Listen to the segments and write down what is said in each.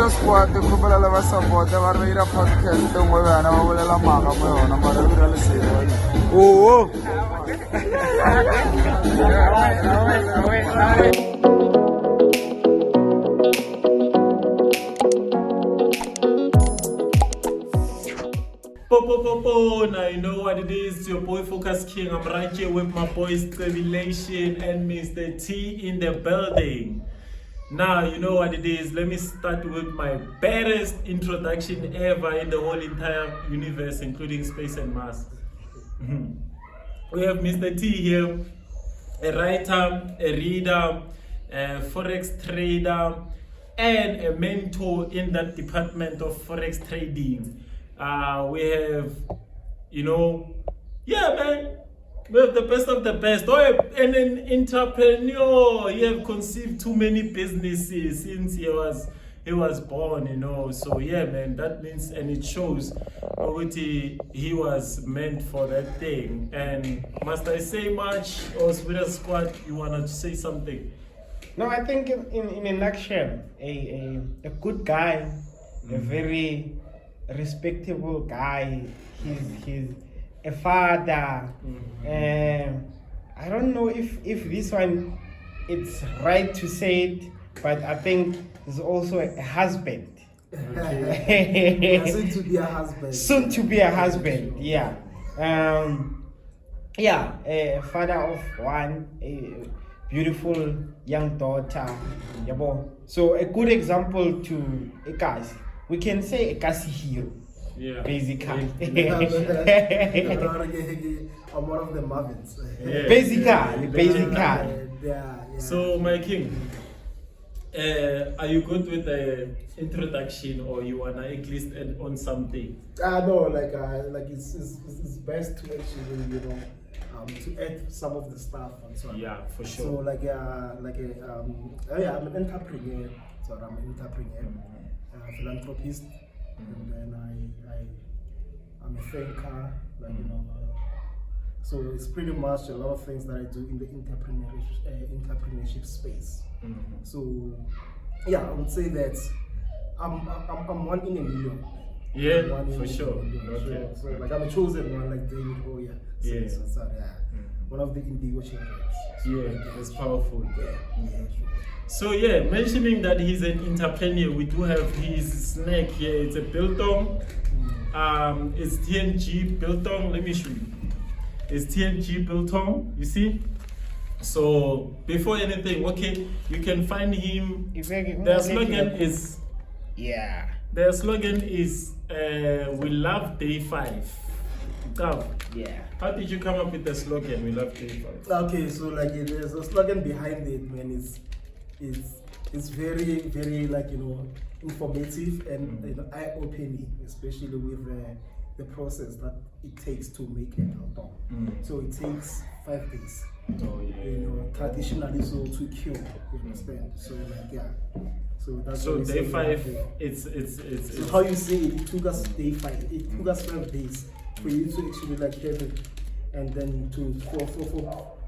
Thabiso squad the khopela le ba support ba re ira podcast ngwe bana ba bolela maga mo yona mara o dira le seo oh Now you know what it is. It's your boy Focus King. I'm right here with my boys Tribulation and Mr. T in the building. Now you know what it is. Let me start with my baddest introduction ever in the whole entire universe, including space and Mars. We have Mr. T here, a writer, a reader, a forex trader, and a mentor in that department of forex trading. We have, you know, yeah, man, we have the best of the best. Oh, and an entrepreneur. He have conceived too many businesses since he was born, you know. So yeah, man, that means, and it shows he was meant for that thing. And must I say much, or Spirit Squad, you wanna say something? No, I think in a nutshell, a good guy, a very respectable guy. He's a father. I don't know if this one it's right to say it, but I think he's also a husband. Okay. Soon to be a husband. Soon to be a husband. Yeah. A father of one, a beautiful young daughter. So a good example to a guys. We can say a Kasi hero, basically. I'm one of the Marvins. Basically. Yeah. So, my king, are you good with the introduction, or you wanna at least add on something? No, it's best to actually, you know, to add some of the stuff and so on. Yeah, for sure. So I'm an entrepreneur. So I'm an entrepreneur. Philanthropist, and then I'm a thinker, so it's pretty much a lot of things that I do in the entrepreneurship space. So yeah, I would say that I'm one in a million. Yeah, for sure. Okay. So I'm a chosen one, like David. Oh yeah. So, one of the indigo children. Yeah, that's powerful. Yeah. So yeah, mentioning that he's an entrepreneur, we do have his snack here. It's a biltong. It's TNG biltong. Let me show you. It's TNG biltong. You see? So before anything, okay, you can find him. Their slogan is. Yeah. Their slogan is "We love day 5." Yeah. How did you come up with the slogan? We love day 5. Okay, so there's a slogan behind it, man. It's very, very informative and eye-opening, especially with the process that it takes to make a biltong. So it takes 5 days. Oh yeah. Traditionally, so to cure. You understand? So So that's day 5. It's how you say it. It took us day 5. It took us 5 days for you to actually have it, and then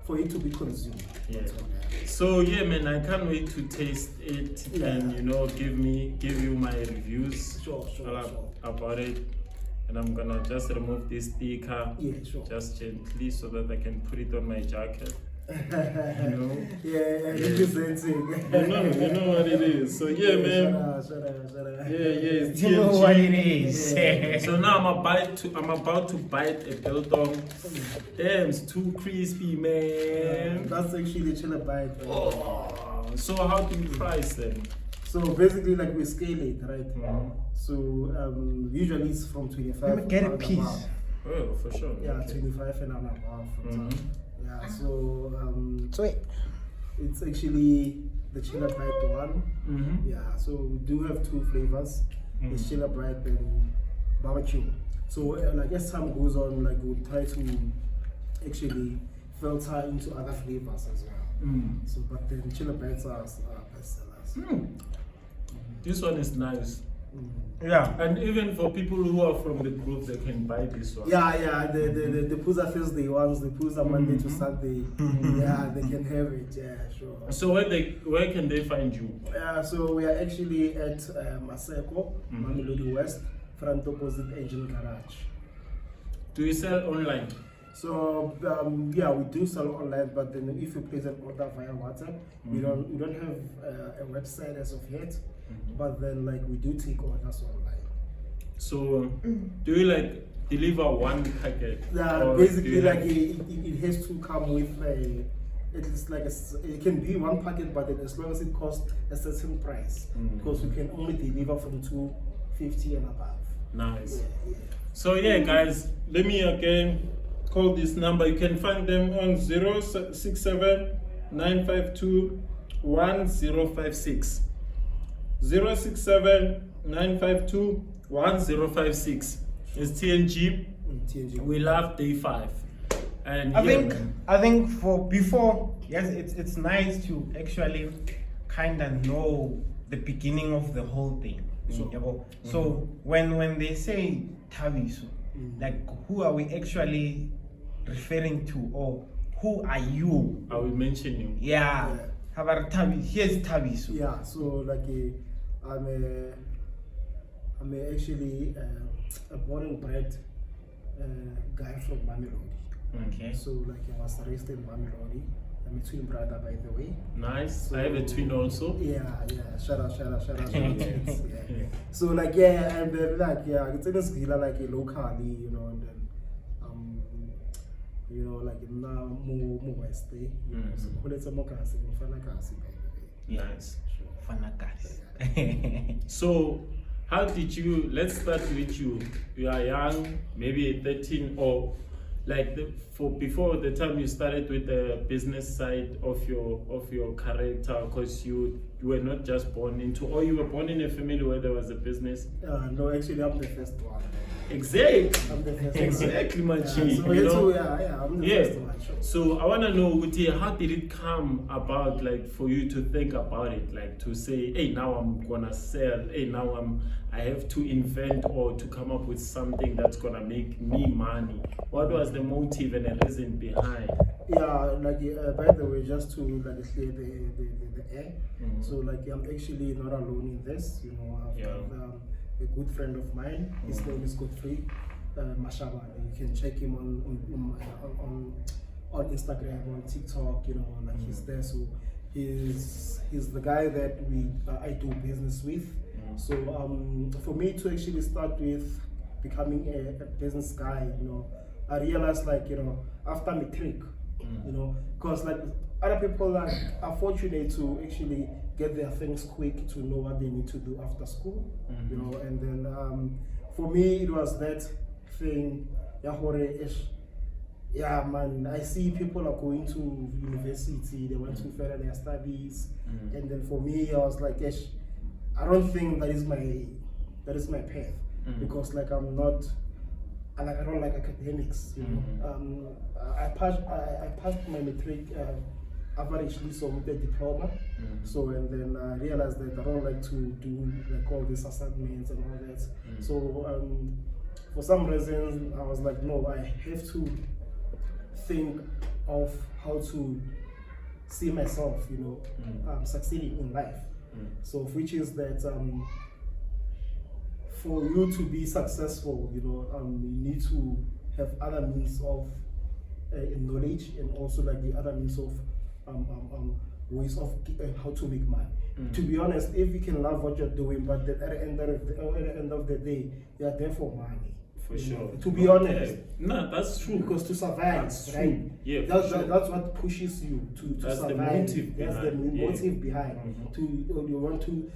for it to be consumed. Yeah. So yeah, man, I can't wait to taste it and give you my reviews about it. And I'm gonna just remove this sticker, just gently, so that I can put it on my jacket. Representing. You know what it is. So yeah, man. Shut up. It's You know what it is. So now I'm about to bite a biltong. Damn, it's too crispy, man. That's actually the chiller bite. Oh. So how do you price them? So basically, we scale it, right? So usually it's from 25. Let me get a piece. Oh, for sure. Yeah, 25 and above. Yeah, so it's actually the chiller bright one. Yeah, so we do have 2 flavors. It's chiller bright and barbecue. So as time goes on, we'll try to actually filter into other flavors as well. So but then chiller brights are best sellers. This one is nice. Yeah. And even for people who are from the group, they can buy this one. Yeah, the Puza Thursday ones, the Puza Monday to Sunday. Yeah, they can have it. Yeah, sure. So where can they find you? So we are actually at Maseko, Mamelodi West, front opposite Engine Garage. Do you sell online? So yeah, we do sell online, but then if you place an order via WhatsApp, we don't have a website as of yet, but then like we do take orders online. So do you like deliver one packet? Or Basically, do you like have- it has to come with it's like it can be one packet, but then as long as it costs a certain price, because we can only deliver from 250 and above. Nice. Yeah. So yeah, guys, let me again call this number. You can find them on 067 952 1056. 067 952 1056. It's TNG. TNG. We love day 5. And I yeah, think man. I think for before, yes, it's nice to actually kind of know the beginning of the whole thing. Yabo. So when they say Thabiso, like who are we actually referring to, or who are you? I will mention you. Yeah. How about Thabiso? Here's Thabiso. Yeah, so like I'm actually a born and bred guy from Mamelodi. Okay. So like I was raised in Mamelodi. I'm a twin brother, by the way. Nice. I have a twin also. Yeah. Shout out. Twins, yeah. So like and then like it's in this gila like locally, you know, and then you know, like now more West, you know, so it's a mokasi, fanakasi, by the way. Nice. Fanakas. So how did you, let's start with you. You are young, maybe 13, or like before the time you started with the business side of your character, because you were not just born into, or you were born in a family where there was a business. No, actually I'm the first one. Exactly. I'm the first Exactly, my one. G. So you know? I'm the Yeah. first one. Sure. So I want to know, Uti, how did it come about, like, for you to think about it, like to say, hey, now I'm gonna sell, hey, now I have to invent or to come up with something that's gonna make me money. What was the motive and the reason behind? Yeah, like by the way, just to like clear the air. So like I'm actually not alone in this. You know, I've got a good friend of mine. His name is Godfrey Mashaba. You can check him on Instagram, on TikTok. You know, like he's there. So he's the guy that I do business with. So for me to actually start with becoming a business guy, you know, I realized like, you know, after matric, you know, because like other people are fortunate to actually get their things quick to know what they need to do after school, you know, and then for me it was that thing, yeah man, I see people are going to university, they want to further their studies, and then for me I was like, I don't think that is my path, because like I don't like academics, you know. I passed my matric averagely, so with a diploma. So and then I realized that I don't like to do like all these assignments and all that. So for some reason I was like, no, I have to think of how to see myself, you know, succeeding in life. So which is that for you to be successful, you know, you need to have other means of knowledge, and also like the other means of ways of how to make money. To be honest, if you can love what you're doing, but then at the end of the day, you are there for money. For sure. To be honest. No, that's true. Because to survive, That's right? true. Yeah, That's for sure. that's what pushes you to That's the survive. motive That's the behind, yeah. motive behind. You want to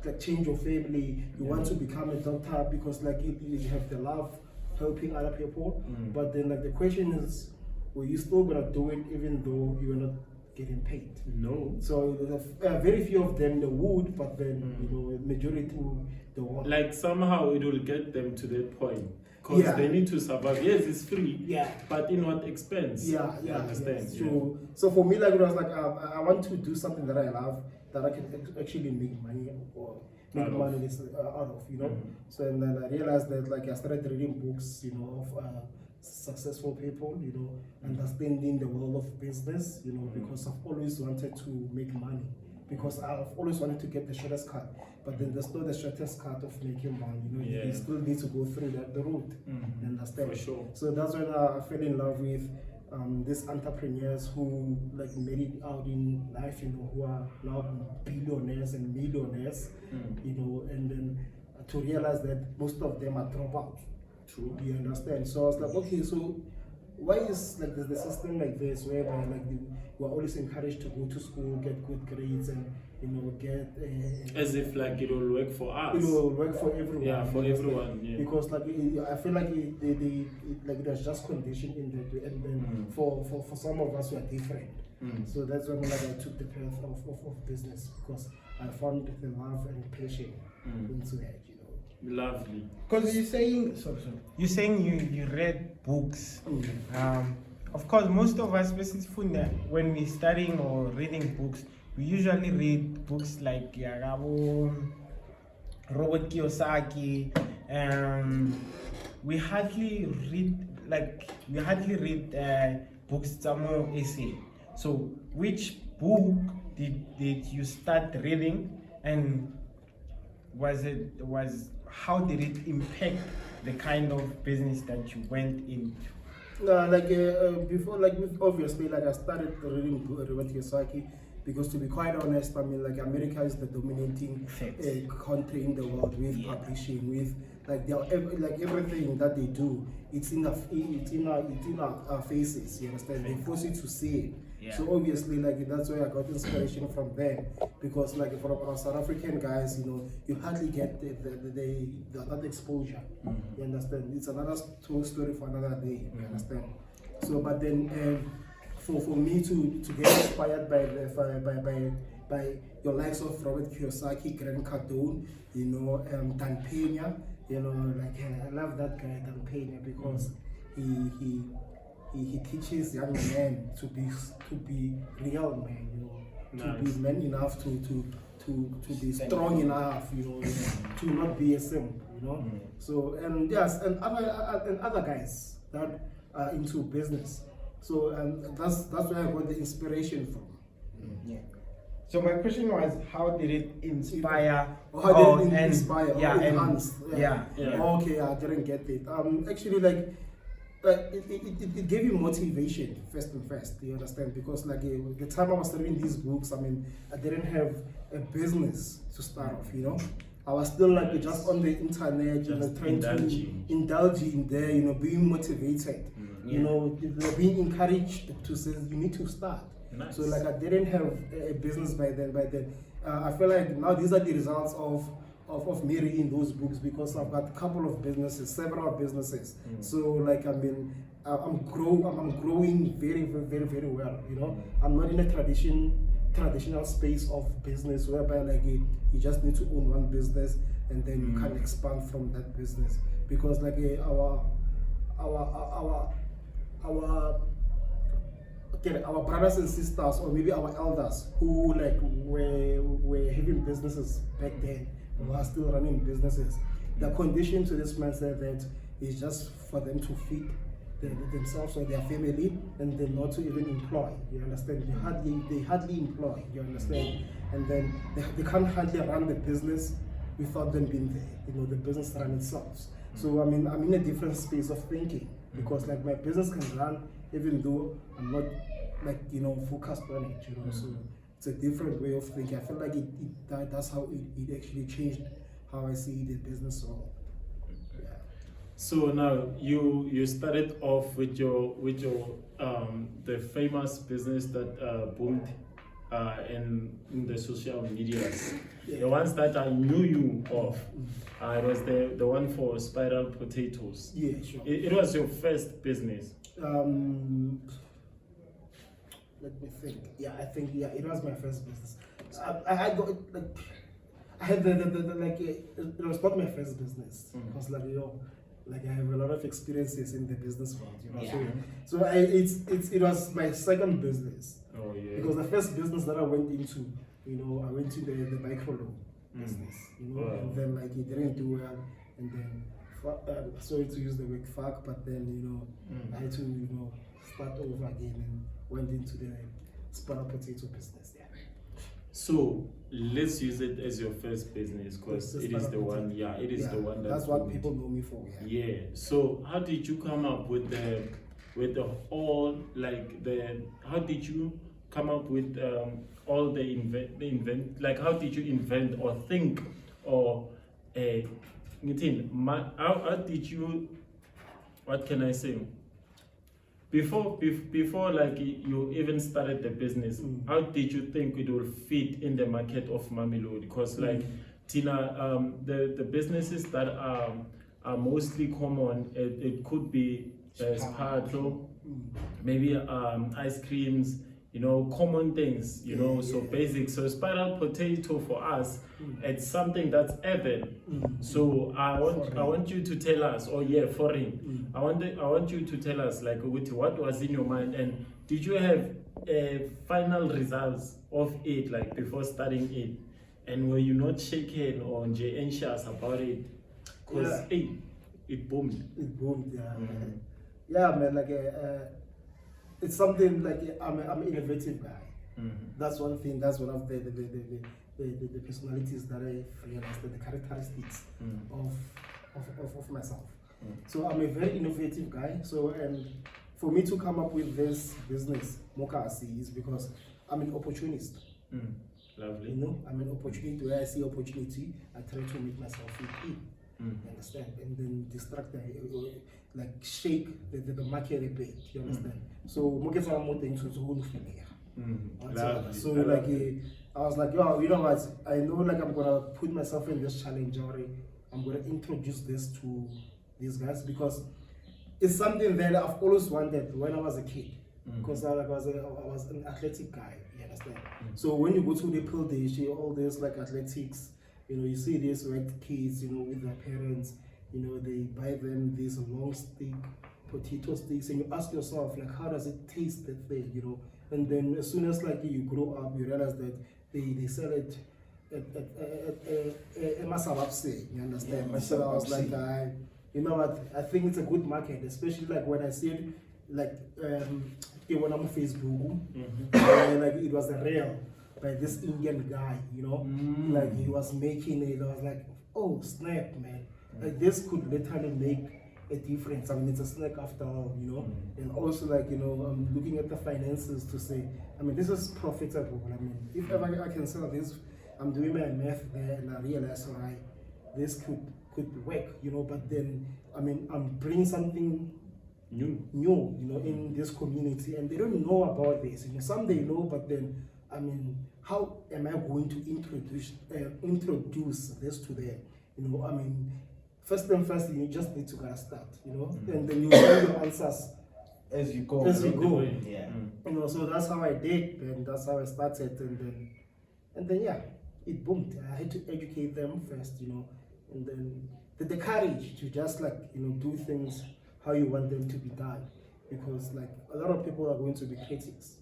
like change your family. You want to become a doctor because like you have the love helping other people. But then like the question is, were you still gonna do it even though you were not getting paid? No. So very few of them they would, but then you know majority they won't. Like somehow it will get them to that point. Because they need to survive. Yes, it's free. Yeah. But in what expense? Yeah. You understand? Yes. So for me, like it was like I want to do something that I love, that I can actually make money or make Out of. money out of, you know. So and then I realized that like I started reading books, you know, of successful people, you know, understanding the world of business, you know, because I've always wanted to make money. Because I've always wanted to get the shortest cut, but then there's not the shortest cut of making money. You know, you still need to go through the route. You understand? For sure. So that's when I fell in love with these entrepreneurs who like made it out in life. You know, who are now billionaires and millionaires. You know, and then to realize that most of them are dropouts. True. You understand? So I was like, okay, so why is like there's the system like this whereby like we're always encouraged to go to school, get good grades, and you know get as if like it will work for us. it will work for everyone. Yeah, for everyone. Yeah. Because like I feel like like there's just condition in the and then for some of us we are different. So that's when like I took the path of business because I found the love and passion into that. You know. Lovely. Because you're saying, you're saying you read books. Of course, most of us, especially when we're studying or reading books, we usually read books like Yagabo, Robert Kiyosaki. We hardly read books somewhere essay. So, which book did you start reading, and how did it impact the kind of business that you went into? Before, like obviously, like I started reading Robert Kiyosaki because, to be quite honest, I mean, like America is the dominating country in the world with publishing, with like everything that they do. It's in our faces. You understand? They force you to see it. Yeah. So obviously, like that's where I got inspiration from them, because like from our South African guys, you know, you hardly get that exposure. You understand? It's another story for another day. You understand? So, but then for me to get inspired by your likes of Robert Kiyosaki, Grant Cardone, you know, Dan Pena, you know, like I love that guy Dan Pena because he teaches young men to be real men, you know, to be men enough to be strong enough, you know, to not be a simp, you know. So and other guys that are into business. So that's where I got the inspiration from. Yeah. So my question was, how did it inspire? How did it inspire? Yeah, enhance? Yeah. Okay, I didn't get it. Actually, like. It gave you motivation first. You understand? Because like the time I was reading these books, I mean, I didn't have a business to start off. You know, I was still like just on the internet, you know, trying to indulge in there. You know, being motivated. You know, being encouraged to say you need to start. Nice. So like I didn't have a business by then. I feel like now these are the results of me reading those books, because I've got a couple of businesses, several businesses. So like I mean, I'm growing very well. You know, I'm not in a traditional space of business whereby like you just need to own one business and then you can expand from that business, because like our brothers and sisters, or maybe our elders who like were having businesses back then, who are still running businesses, they're conditioned to this mindset that it's just for them to feed themselves or their family, and then not to even employ. You understand? They hardly employ. You understand? And then they can't hardly run the business without them being there. You know, the business run itself. So I mean, I'm in a different space of thinking, because like my business can run even though I'm not like, you know, focused on it. You know, so it's a different way of thinking. I feel like that's how it actually changed how I see the business world. Yeah. So now you started off with your the famous business that boomed in the social medias. Yeah. The ones that I knew you of, it was the one for spiral potatoes. Yeah, sure. It was your first business. Let me think. Yeah, I think it was my first business. I had got like I had it was not my first business, because like, you know, like I have a lot of experiences in the business world, you know. Yeah. So it was my second business. Oh yeah. Because the first business that I went into, you know, I went to the micro loan. business, you know, and then like he didn't do well, and then sorry to use the word fuck, but then you know I had to start over again and went into the sprouted potato business. Yeah. So let's use it as your first business because it is the one. Yeah, it is the one that's what people know me for. Yeah. Yeah. So how did you come up with the whole how did you come up with all the invent like how did you invent or think or how did you, what can I say, before like you even started the business, how did you think it will fit in the market of Mamelodi? Because like Tina, the businesses that are mostly common, it could be Spato, maybe ice creams, common things, so basic. So spiral potato for us, it's something that's urban. So I want you to tell us, foreign. I want you to tell us like what was in your mind, and did you have final results of it like before starting it, and were you not shaken or anxious about it? Because it boomed. It boomed, yeah. Yeah, man, like it's something like I'm an innovative guy. That's one thing. That's one of the personalities that I realized, the characteristics of myself. So I'm a very innovative guy. So and for me to come up with this business, Mokasi, is because I'm an opportunist. Lovely. I'm an opportunity. Where I see opportunity, I try to make myself fit in. You understand? And then distract like shake the market a bit. You understand? So markets are more things to so like I was like, yo, you know what? I know like I'm gonna put myself in this challenge already. I'm gonna introduce this to these guys because it's something that I've always wanted when I was a kid. Because I was an athletic guy. You understand? So when you go to the pill, they see all this like athletics. You see these white kids, with their parents, they buy them these long stick, potato sticks, and you ask yourself, like, how does it taste, that thing, And then as soon as, like, you grow up, you realize that they sell it at Masabapse, you understand? Yeah, so I was like, you know what, I think it's a good market, especially, like, when I see it, like, when I'm on Facebook, like, it was a real. By this Indian guy, like he was making it. I was like, oh snap, man! Like this could literally make a difference. I mean, it's a snack after all, And also, like I'm looking at the finances to say, I mean, this is profitable. I mean, if ever I can sell this, I'm doing my math there, and I realize, all right, this could work, But then, I mean, I'm bringing something new, in this community, and they don't know about this. Some they know, but then. I mean, how am I going to introduce this to them? I mean, first and first, you just need to get a start, and then you find your answers as you go. Yeah. So that's how I did, and that's how I started, and then yeah, it boomed. I had to educate them first, and then the courage to just like do things how you want them to be done, because like a lot of people are going to be critics.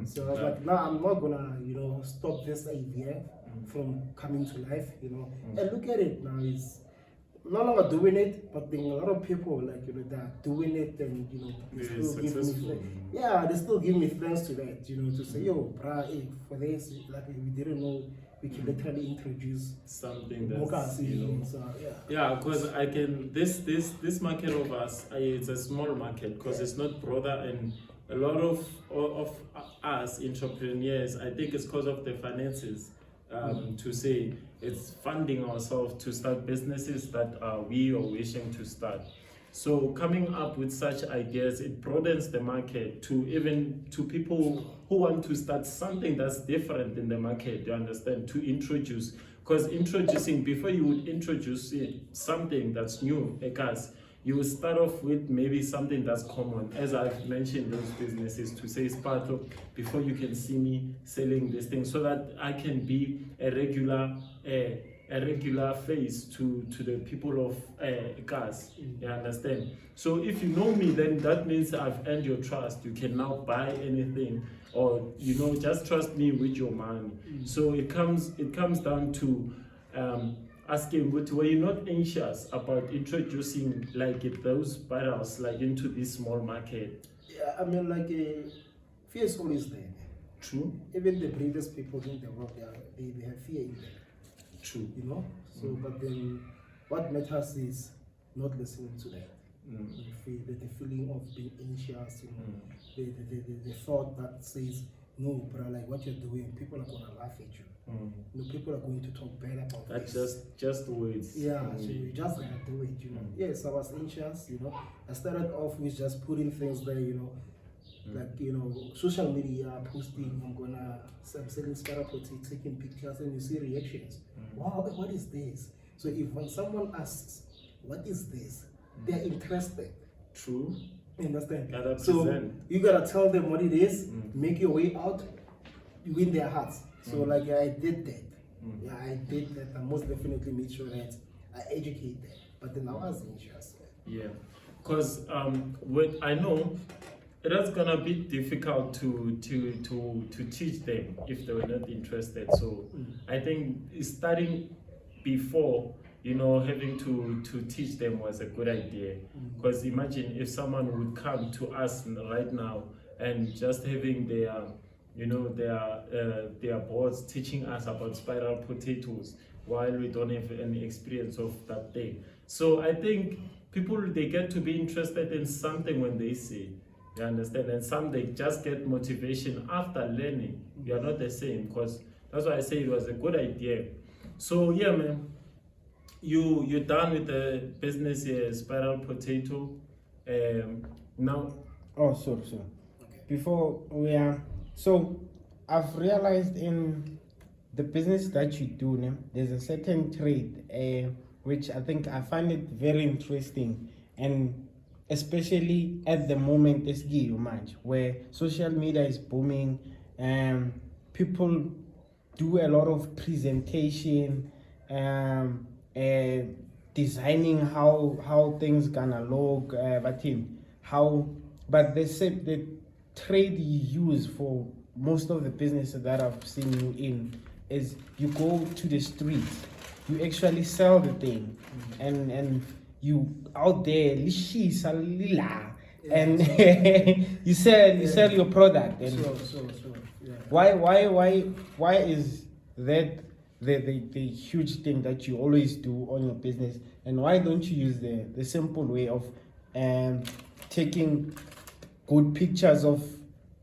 So I was like, no, I'm not gonna, stop this idea from coming to life, And look at it now, it's no longer doing it, but then a lot of people like, that are doing it, and they still give me, they still give me thanks to that, to say, yo, brah, for this, like we didn't know we can literally introduce something that's because so, I can this market of us, it's a small market because it's not broader, and a lot of us entrepreneurs, I think it's because of the finances, to say it's funding ourselves to start businesses that we are wishing to start. So coming up with such ideas, it broadens the market to people who want to start something that's different in the market, you understand, to introduce. Because before you would introduce something that's new, you will start off with maybe something that's common. As I've mentioned, those businesses, to say Spato, before you can see me selling this thing, so that I can be a regular face to the people of cars. You understand? So if you know me, then that means I've earned your trust. You can now buy anything, or just trust me with your money. So it comes down to asking, but were you not anxious about introducing like those spirals like into this small market? Yeah, I mean, like, fear is always there. True. Even the bravest people in the world, they have fear in them. True. You know? So, but then what matters is not listening to that. The feeling of being anxious, you know, the thought that says, no, bro, like what you're doing, people are going to laugh at you. You know, people are going to talk bad about That's this. just words. Yeah, so you just gotta do it, you know. Yes, I was anxious, you know. I started off with just putting things there, you know, like, you know, social media, posting, I'm selling spiral protein, taking pictures, and you see reactions. Wow, what is this? So when someone asks, what is this? They're interested. True. You understand? 100%. So you gotta tell them what it is, make your way out, you win their hearts. So like I did that. Yeah, I did that. I most definitely made sure that I educate them. But then I was anxious. Yeah, because I know it is gonna be difficult to teach them if they were not interested. So I think starting before, you know, having to teach them was a good idea. Because imagine if someone would come to us right now and just having their, you know, their boss teaching us about spiral potatoes while we don't have any experience of that thing. So I think people, they get to be interested in something when they see, you understand, and some they just get motivation after learning. You are not the same, because that's why I say it was a good idea. So yeah, man, you're done with the business here, spiral potato. Now. Oh, sorry. Before we are, so I've realized in the business that you do, there's a certain trade, which I think I find it very interesting, and especially at the moment, where social media is booming, people do a lot of presentation, designing how things gonna look, but they say the trade you use for most of the businesses that I've seen you in is you go to the street, you actually sell the thing, and you out there and you sell your product. And Sure. Yeah. why is that the huge thing that you always do on your business, and why don't you use the simple way of taking good pictures of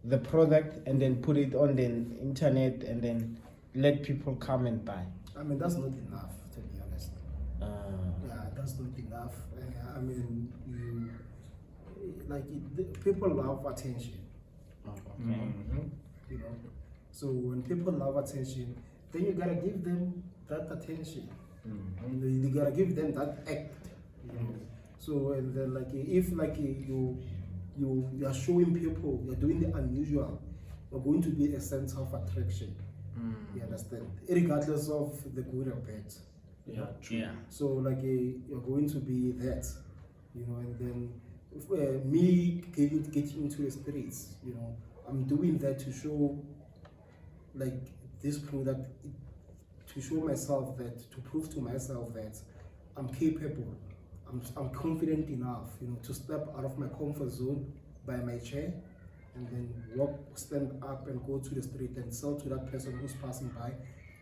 the product and then put it on the internet and then let people come and buy? I mean, that's not enough, to be honest. Yeah, that's not enough. I mean, people love attention. Okay. You know, so when people love attention, then you gotta give them that attention. You gotta give them that act. You know? So and then if you are showing people you're doing the unusual, you're going to be a sense of attraction. You understand? Regardless of the good or bad. Yeah, true. Yeah. So you're going to be that, you know, and then me getting into the streets, you know, I'm doing that to show this product, to show myself that, to prove to myself that I'm capable, I'm confident enough, you know, to step out of my comfort zone by my chair and then stand up and go to the street and sell to that person who's passing by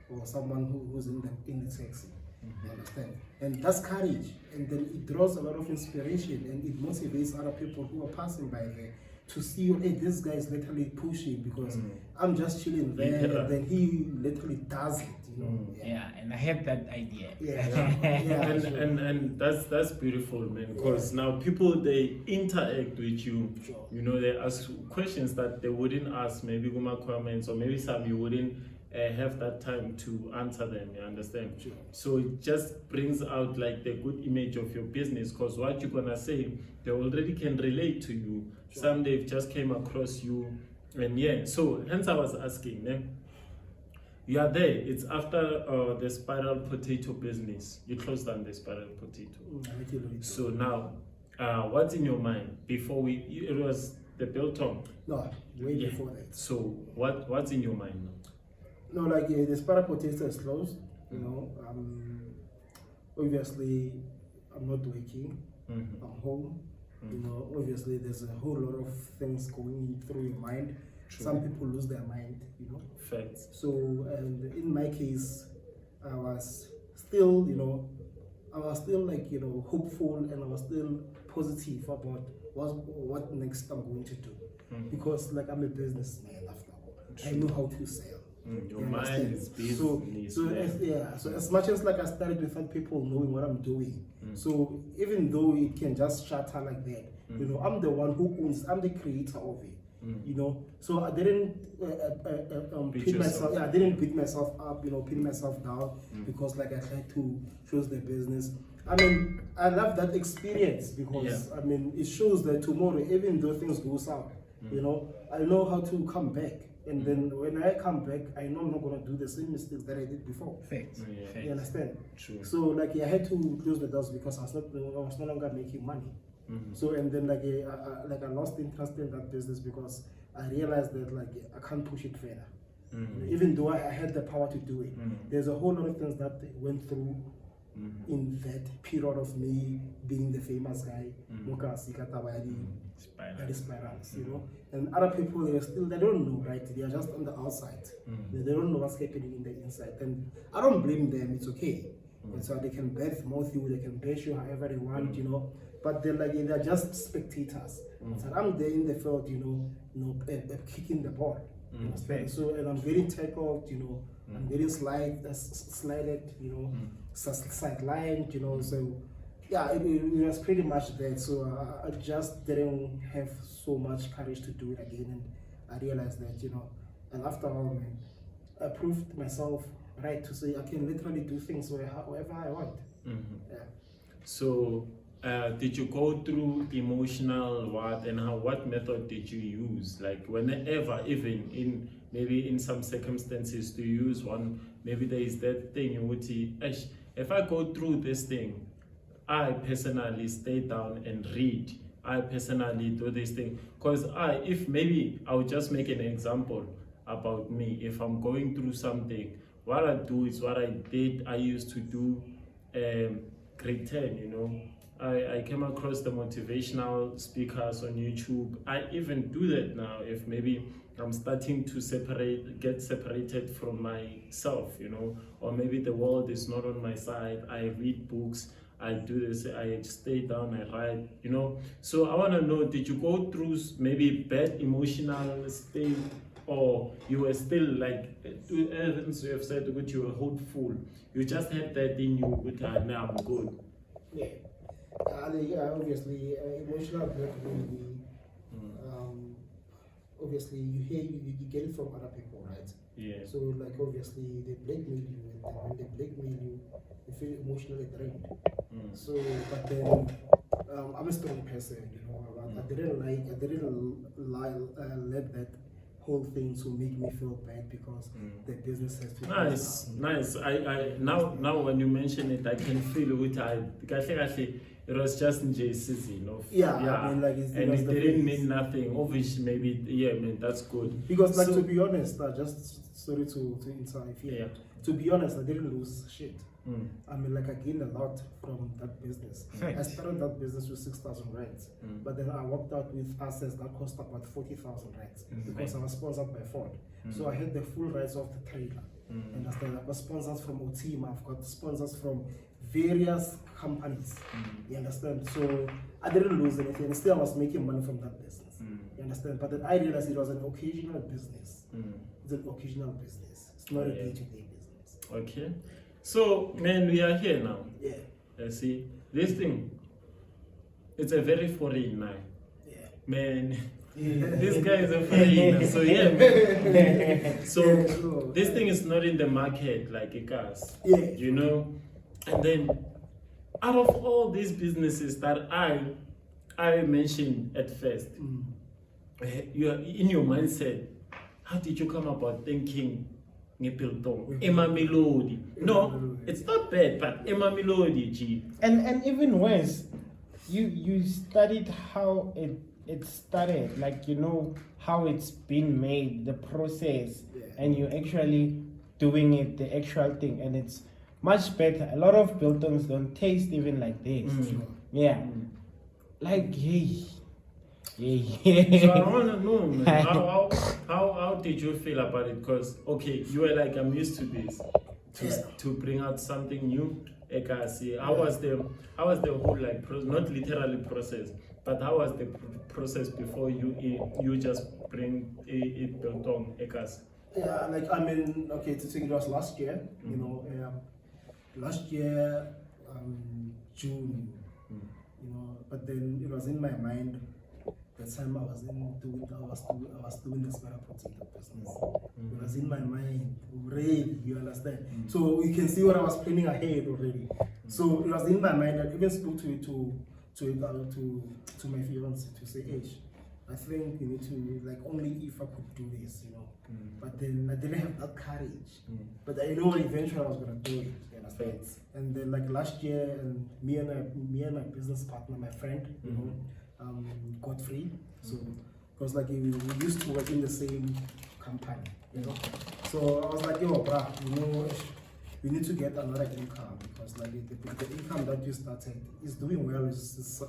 or someone who's in the taxi. You understand? And that's courage, and then it draws a lot of inspiration and it motivates other people who are passing by there to see, hey, this guy is literally pushing because I'm just chilling there, and then he literally does it, you know. Yeah, and I have that idea. And that's beautiful, man, because now people, they interact with you. Sure. You know, they ask questions that they wouldn't ask maybe Guma comments, or maybe some you wouldn't have that time to answer them, you understand? Sure. So it just brings out the good image of your business, because what you're gonna say, they already can relate to you. Sure. Some they've just came across you, and so hence I was asking, you are there, it's after the spiral potato business, you closed down the spiral potato. So now, what's in your mind? Before it was the biltong? No, way before that. So what's in your mind now? No, the spiral potato is closed. You know, obviously, I'm not working. I'm home. You know, obviously, there's a whole lot of things going through your mind. True. Some people lose their mind. You know. Facts. So, and in my case, I was still, like, hopeful, and I was still positive about what next I'm going to do. Because, like, I'm a businessman after all. I know how to sell. Your You mind understand? is busy. So as much as like I started without people knowing what I'm doing, so even though it can just shatter like that, I'm the one who owns. I'm the creator of it. So I didn't beat myself. Yeah, I didn't beat myself up. Pin myself down because like I tried to choose the business. I mean, I love that experience because I mean it shows that tomorrow, even though things go south, I know how to come back. And then when I come back, I know I'm not gonna do the same mistakes that I did before. Facts. You understand? True. So like I had to close the doors because I was no longer making money. So and then like I lost interest in that business because I realized that like I can't push it further. Even though I had the power to do it, there's a whole lot of things that went through in that period of me being the famous guy, spirals, and other people they don't know, right? They are just on the outside. They don't know what's happening in the inside, and I don't blame them. It's okay. And so they can mouth you, they can bash you however they want, but they're just spectators. So I'm there in the field, kicking the ball. So and I'm getting tackled, I'm getting slided, sidelined, so yeah, it was pretty much that. So I just didn't have so much courage to do it again, and I realized that, and after all, man, I proved myself right to say I can literally do things however I want. Yeah. So did you go through emotional what method did you use? Like whenever, even maybe in some circumstances, to use one, maybe there is that thing you would see, if I go through this thing, I personally stay down and read. I personally do this thing. Because if maybe I would just make an example about me. If I'm going through something, what I do is what I used to do grade 10, I came across the motivational speakers on YouTube. I even do that now if maybe I'm starting to get separated from myself, or maybe the world is not on my side. I read books, I do this, I stay down, I write, So I want to know, did you go through maybe bad emotional state, or you were still like, as you have said, that you were hopeful, you just had that in you, with now I'm good. Yeah. Obviously, emotional blackmail. Obviously, you get it from other people, right? Yeah. So, like, obviously, they blackmail you, and then when they blackmail you, you feel emotionally drained. So, but then I'm a strong person, I didn't let that whole thing to make me feel bad because the business has to. Nice. I now when you mention it, I can feel it. It was just in season of I mean, like and it didn't mean nothing. Obviously, maybe that's good. Because like to be honest, just sorry to interrupt here. Yeah. To be honest, I didn't lose shit. I mean, like I gained a lot from that business. I started that business with 6,000 rands, but then I walked out with assets that cost about 40,000 rands because I was sponsored by Ford. So I had the full rights of the trailer. And I've got sponsors from Otima, I've got sponsors from various companies. You understand? So I didn't lose anything. Still, I was making money from that business. You understand? But then I realized it was an occasional business. It's an occasional business. It's not a day-to-day business. Okay. So, man, we are here now. Yeah. See, this thing, it's a very foreign now. Yeah. Man, this guy is a foreigner. So, yeah, man. So, this thing is not in the market like a cars. Yeah. And then, out of all these businesses that I mentioned at first, you are in your mindset, how did you come about thinking Emma Melody? No, it's not bad, but Emma Melody, G. And even worse, you studied how it started, like how it's been made, the process, and you actually doing it, the actual thing, and it's much better. A lot of biltongs don't taste even like this. Yeah. Like, hey. So I want to know, man, how did you feel about it? Because, okay, you were like, I'm used to this, to bring out something new. How was the whole like not literally process, but how was the process before you just bring it biltong ekas? Yeah, like I mean, okay, to take it was last year, you know, last year June, you know, but then it was in my mind. The time I was doing the Sebata potato business. It was in my mind already, you understand? So you can see what I was planning ahead already. So it was in my mind. I even spoke to my fiance to say, hey, I think you need to, like, only if I could do this, you know. But then I didn't have that courage. But I know eventually I was gonna do it, you understand? And then like last year, and me and my business partner, my friend, you know, got free. So because like we used to work in the same company, you know. So I was like, yo, bruh, you know, we need to get another income, because like the income that you started is doing well, it's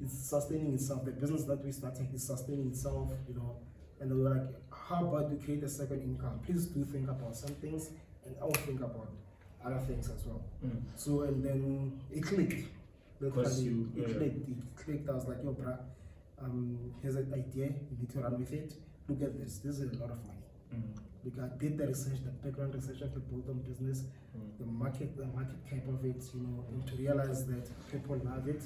sustaining itself. The business that we started is sustaining itself, you know. And they were like, how about we create a second income? Please do think about some things, and I'll think about other things as well. So and then it clicked. It clicked. I was like, yo, bruh, here's an idea, you need to run with it. Look at this. This is a lot of money. Because I did the research, the background research of the biltong business, the market cap of it, you know, and to realize that people love it.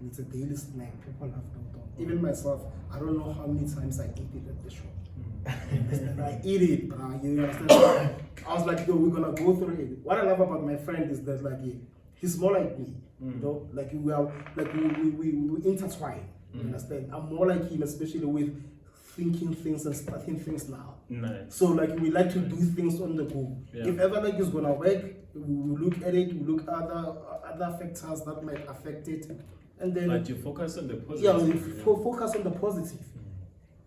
It's a daily snack. People love biltong. Even myself, I don't know how many times I eat it at the shop. And I eat it, bruh, you understand? I was like, yo, we're gonna go through it. What I love about my friend is that like he's more like me. You know, like we are, like we intertwine. You understand? I'm more like him, especially with thinking things and starting things now. Nice. So like we like to do things on the go. Yeah. If ever like it's gonna work, we look at it. We look at other factors that might affect it, and then. But you focus on the positive. Yeah, we focus on the positive.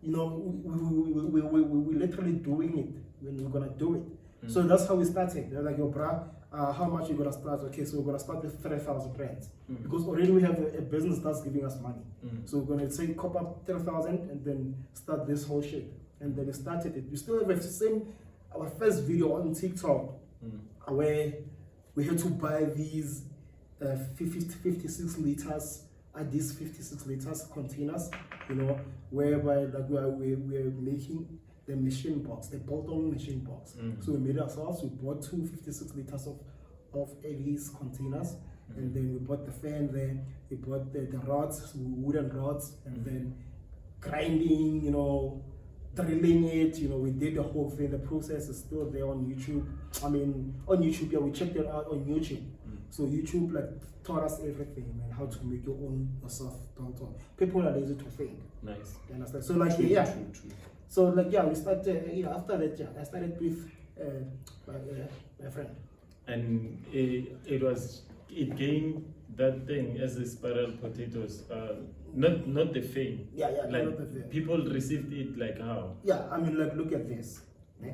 You know, we literally doing it when we're gonna do it. So that's how we started. They're like, yo, bruh, how much you gonna start? Okay, so we're gonna start with 3,000 rands because already we have a business that's giving us money. So we're gonna say cop up 3,000 and then start this whole shit. And then we started it. We still have our first video on TikTok where we had to buy these 56 liters. These 56 liters containers, you know, whereby like we're making the machine box, the bolt-on machine box. So we made it ourselves. We bought 2 56 liters of these containers, and then we bought the fan there. We bought the rods, wooden rods, and then grinding, you know, drilling it. You know, we did the whole thing. The process is still there on YouTube. I mean, on YouTube, yeah, we checked it out on YouTube. So YouTube like taught us everything and how to make your own yourself biltong. People are lazy to think. Nice. You understand? So like true. So like we started. After that, I started with my friend. And it gained that thing as a spiral potatoes. Not the fame. Yeah, like not the fame. People received it like how? Yeah, I mean like look at this. Yeah?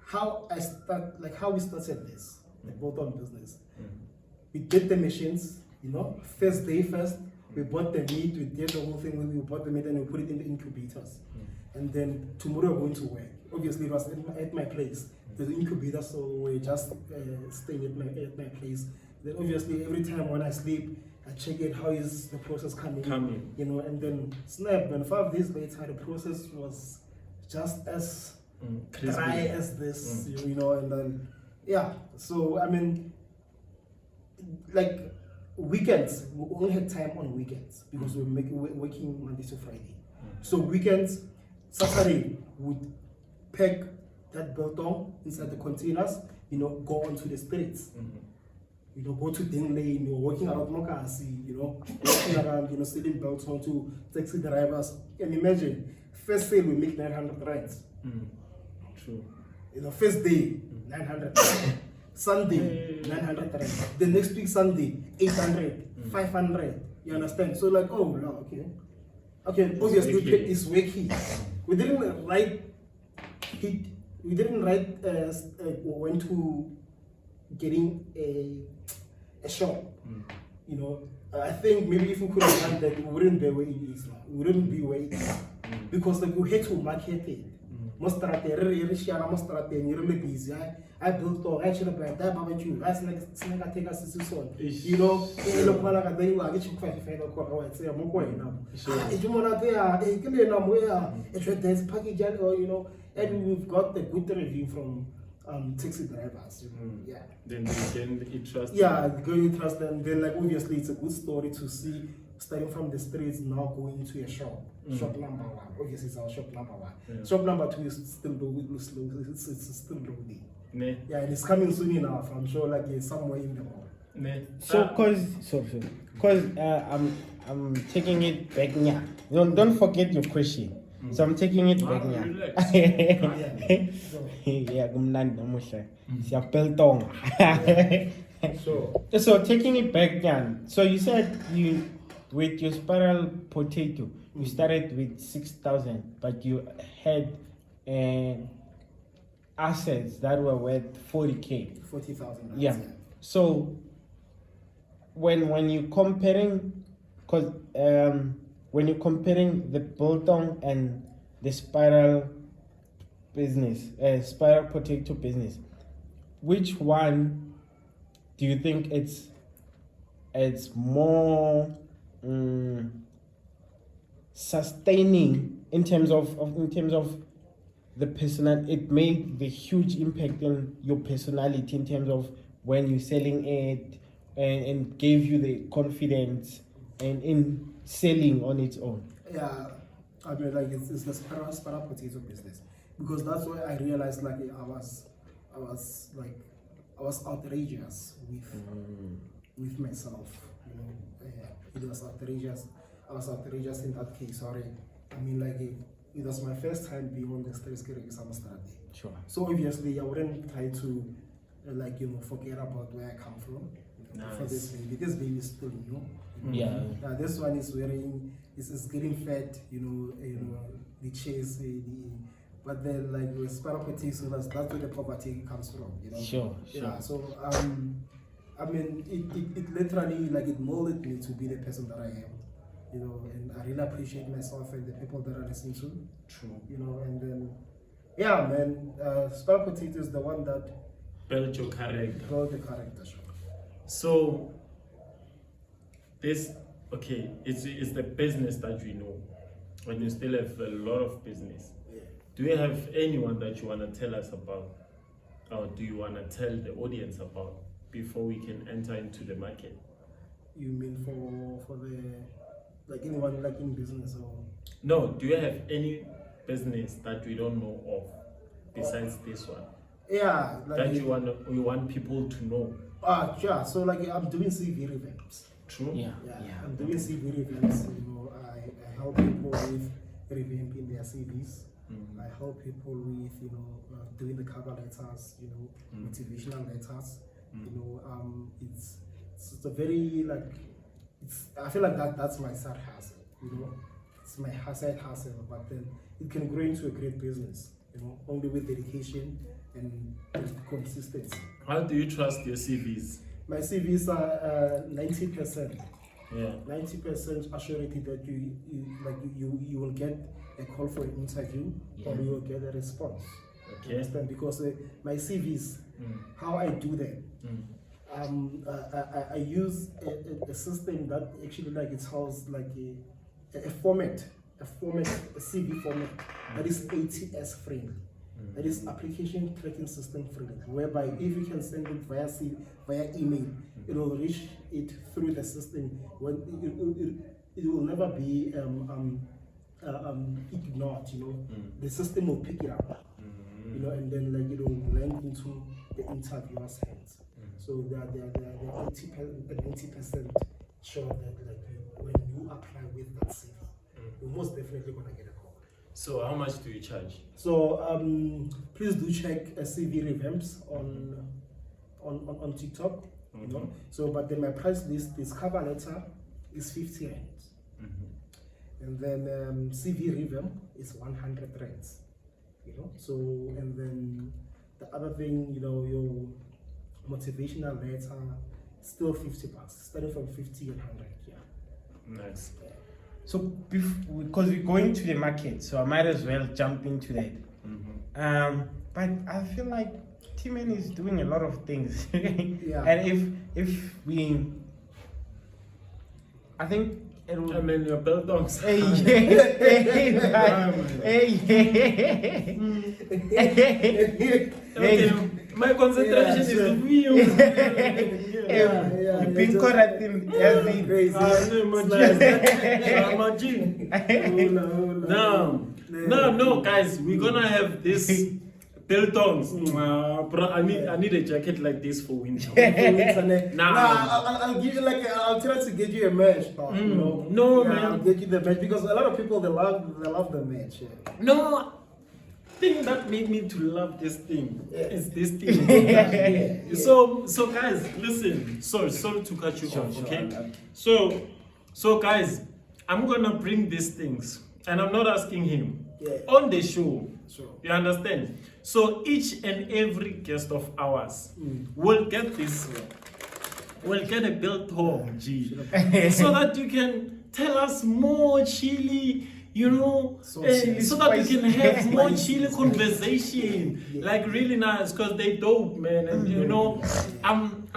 How we started this, the biltong business. We did the machines, you know, first day first. We bought the meat, we did the whole thing. We bought the meat and we put it in the incubators. And then tomorrow we're going to work. Obviously, it was at my place. The incubator, so we're just staying at my place. Then obviously, every time when I sleep, I check it, how is the process coming. You know, and then snap. And 5 days later, the process was just as dry as this, you know, and then, yeah. So, I mean, like weekends, we only had time on weekends because we're working Monday to Friday. So weekends, Saturday, we'd pack that biltong inside the containers, you know, go onto the streets. You know, go to Ding Lane, you're working around Mokasi, you know, working around, you know, selling biltong to taxi drivers. And imagine, first sale we make 900 rands. True. You know, first day, 900 Sunday, 900 rands. The next week Sunday, 800, 500. You understand? So like, oh no, okay. Okay, obviously it's wacky. We didn't write when to getting a shop. You know, I think maybe if we could have done that, it wouldn't be where it is now. It wouldn't be where it is. Because like we had to market it. Most really busy. I built all actually brand that barbecue. That's like take us to son. You know, look like they will get you quite a or say I'm going now. If you want to a there's package or you know, and we've got the good review from taxi drivers. Yeah. Then you trust. Yeah, you trust them. Then like obviously it's a good story to see starting from the streets now going to a shop. Shop number 1. Obviously it's our shop number 1. Yeah. Shop number 2 is still slow. It's still loading. Ne. Yeah, and it's coming soon enough. I'm sure like it's somewhere in the mall. Ne. So cause I'm taking it back now. Don't forget your question. So I'm taking it back now. Relax. Yeah, kumnandi namuhla. Siyapeltonga. Sure. So taking it back then. So you said you with your spiral potato, you started with 6,000, but you had assets that were worth 40K. 40,000. Yeah. So when you comparing, when you're comparing the biltong and the spiral business, spiral potato business, which one do you think it's more sustaining in terms of the personal? It made the huge impact in your personality in terms of when you're selling it and gave you the confidence and in selling on its own. Yeah, I mean like it's the spiral potato business, because that's why I realized like I was outrageous with myself, you know. It was outrageous. I was outrageous in that case. Sorry, I mean like it was my first time being on the streets getting some study. Sure. So obviously I wouldn't try to like you know forget about where I come from. Nice. For this baby. This baby is still new. Yeah. This one is wearing, is getting fat, you know, the chase, but then like with spiral potato, that's where the poverty comes from, you know. Sure. Yeah. So I mean, it literally like it molded me to be the person that I am, you know, and I really appreciate myself and the people that I listen to. True. You know, and then yeah, man, spiral potato is the one that Build your character. built the character. Sure. So this it's the business that we know, and you still have a lot of business. Yeah. Do you have anyone that you want to tell us about, or do you want to tell the audience about before we can enter into the market? You mean for the like anyone like in business or? No, do you have any business that we don't know of besides this one Yeah, like that you want people to know? yeah. So like I'm doing CV revamps. True. Yeah. I'm doing CV revamps. You know, I help people with revamping their CVs. I help people with doing the cover letters. You know, motivational letters. You know, it's a very like I feel like that's my side hustle. You know, it's my side hustle, but then it can grow into a great business. You know, only with dedication and consistency. How do you trust your CVs? My CVs are 90%. Yeah. 90% assurity that you will get a call for an interview or you will get a response. Okay. You understand? Because my CVs, how I do that, I use a system that actually like it has like a format, a CV format that is ATS friendly. That is application tracking system friendly, whereby if you can send it via email, it will reach it through the system. When it will never be ignored. You know, the system will pick it up. You know, and then like it will land into the interviewer's hands. So they are 90% sure that like when you apply with that CV, you're most definitely gonna get a call. So how much do you charge? So please do check CV revamps on TikTok. You know? So but then my price list is cover letter is 50 rands. And then CV revamp is 100 rands. You know, so and then the other thing, you know, motivational letter, still $50, starting from 50 and 100. Yeah. Nice. So, because we're going to the market, so I might as well jump into that. But I feel like T-Man is doing a lot of things. Yeah. And if we, I think it will. I mean, your belt dongs. Hey, Okay, my concentration is with you. You've been correcting everything. Crazy. No, guys, we're gonna have this biltongs. Bro, I need a jacket like this for winter. I'll give you I'll try to get you a match, dog, you know. No, Yeah, man. I'll get you the match because a lot of people they love the match. Yeah. No, thing that made me to love this thing is this thing. So guys, listen. Sorry to cut you off. Okay. So guys, I'm gonna bring these things, and I'm not asking him on the show. Sure. You understand? So each and every guest of ours will get this. Will get a biltong, G, so that you can tell us more chili. You know, so that we can have more chilly conversation, like really nice, cause they dope, man. And you know, I'm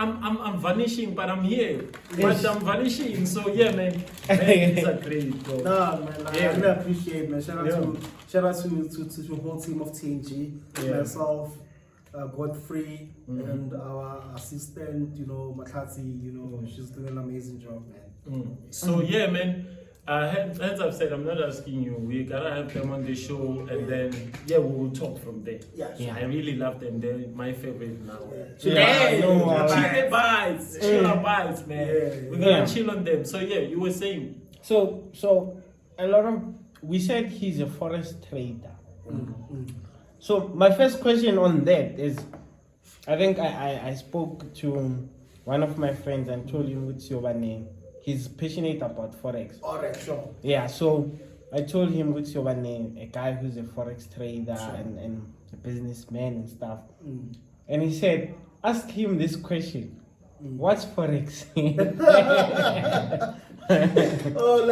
vanishing, but I'm here. But I'm vanishing, so yeah, man. It's a great bro. Nah, man, I really appreciate, man. Shout out to the whole team of TNG, myself, Godfrey, and our assistant, you know, Makati. You know, she's doing an amazing job, man. So yeah, man. Hence I've said I'm not asking you. We gotta have them on the show, and then we will talk from there. Yeah. I really love them. They're my favorite now. Yeah, bites, chiller bites, man. We're gonna chill on them. So yeah, you were saying. So a lot of we said he's a forest trader. So my first question on that is, I think I spoke to one of my friends and told him what's your name. He's passionate about forex. Alright, sure. Yeah, so I told him what's your name, a guy who's a forex trader and a businessman and stuff. And he said, ask him this question. What's forex?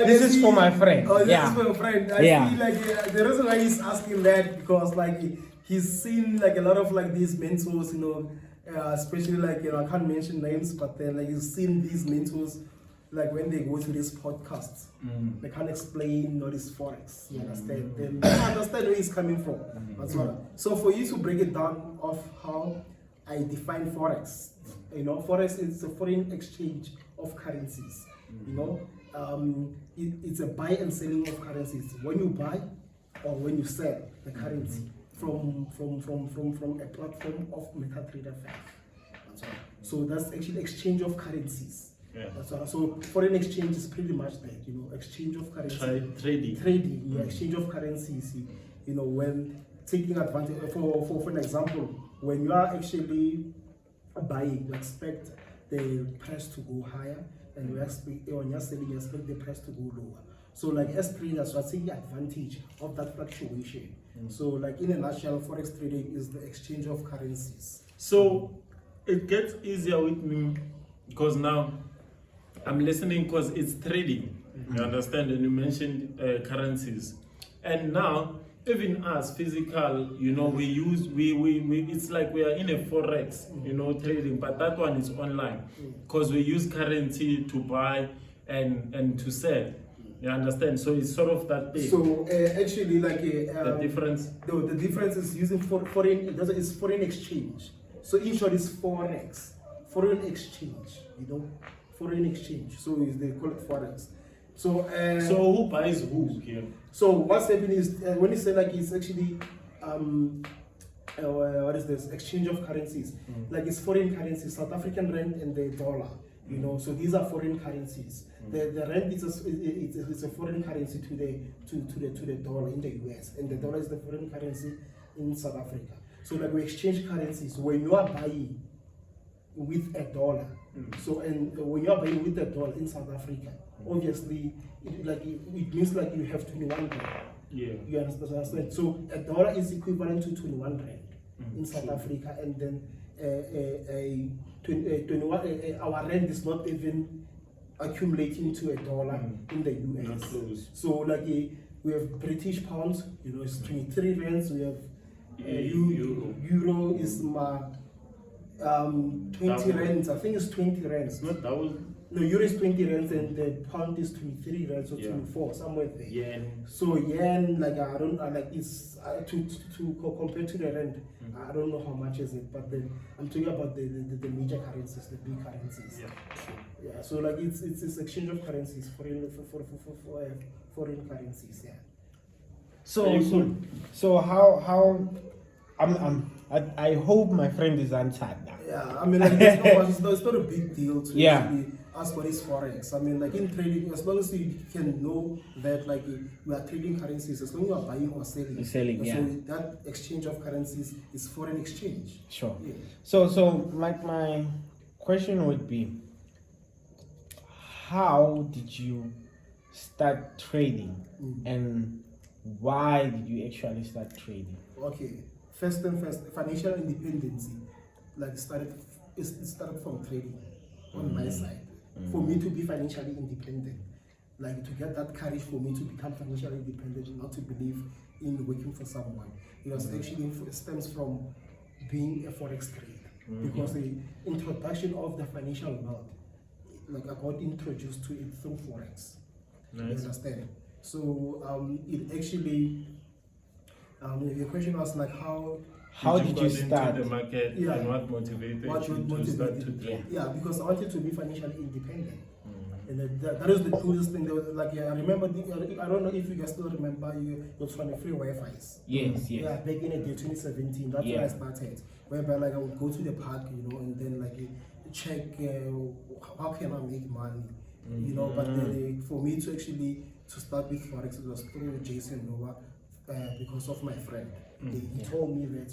This is for my friend. Oh, this is for your friend. I see the reason why he's asking that because he's seen a lot of these mentors, you know, especially I can't mention names, but then he's seen these mentors when they go to these podcasts, they can't explain what is forex. You understand? Then I understand where he's coming from. That's all. So for you to break it down of how I define forex, you know, forex is a foreign exchange of currencies. You know, it's a buy and selling of currencies. When you buy or when you sell the currency from a platform of MetaTrader 5. That's all. So that's actually exchange of currencies. That's all. So foreign exchange is pretty much that, you know, exchange of currency. Trading, exchange of currencies. You know, when taking advantage for an example, when you are actually buying, you expect the price to go higher, and when you're selling, you expect the price to go lower. So as traders, we are taking advantage of that fluctuation. So in a nutshell, forex trading is the exchange of currencies. So it gets easier with me because now I'm listening because it's trading. You understand? And you mentioned currencies, and now even us physical, you know, we it's like we are in a forex, you know, trading, but that one is online because we use currency to buy and to sell. You understand? So it's sort of that thing. So actually, the difference. The difference is using foreign. It's foreign exchange. So in short, it's forex, foreign exchange. You know, foreign exchange. So they call it forex. So who buys who here? So what's happening is when you say it's actually what is this exchange of currencies? It's foreign currencies, South African rand and the dollar. You know, so these are foreign currencies. The rand is a foreign currency to the dollar in the US, and the dollar is the foreign currency in South Africa. So we exchange currencies when you are buying with a dollar. So and when you are buying with a dollar in South Africa, obviously it means you have 21 rand. Yeah. You understand? So a dollar is equivalent to 21 rand in South Africa, and then our rent is not even accumulating to $1 in the Not US. close. So like we have British pounds, it's 23 rands. We have euro is 20 rands. I think it's 20 rands. Not double. No, euro is 20 rands and the pound is 23 rands or 24, somewhere there. Yen. So yen, like I don't like it's compared to the rand, I don't know how much is it, but then I'm talking about the major currencies, the big currencies. Yeah. So like it's exchange of currencies, foreign currencies. Yeah. So how I hope my friend is answered now. Yeah, I mean, like, it's not a big deal to actually ask what is forex. I mean, like in trading, as long as you can know that, like, we are trading currencies, as long as you are buying or selling. So that exchange of currencies is foreign exchange. Sure. Yeah. So my question would be, how did you start trading, and why did you actually start trading? Okay. First, financial independence, like it started from trading on my side. For me to be financially independent, like to get that courage for me to become financially independent, not to believe in working for someone. It was actually stems from being a forex trader, because the introduction of the financial world, like I got introduced to it through forex. Nice. You understand? So it actually. The question was like how did you start into the market, and what motivated you to start to trade? Yeah, because I wanted to be financially independent. And that is the coolest thing. There was, like, I remember, I don't know if you guys still remember, you was on the free Wi-Fi's. Yes. Yeah, back in the day, 2017, that's where I started. Whereby, like, I would go to the park, and then, like, check how can I make money, But for me to start with forex, it was through Jason Nova. Because of my friend, he told me that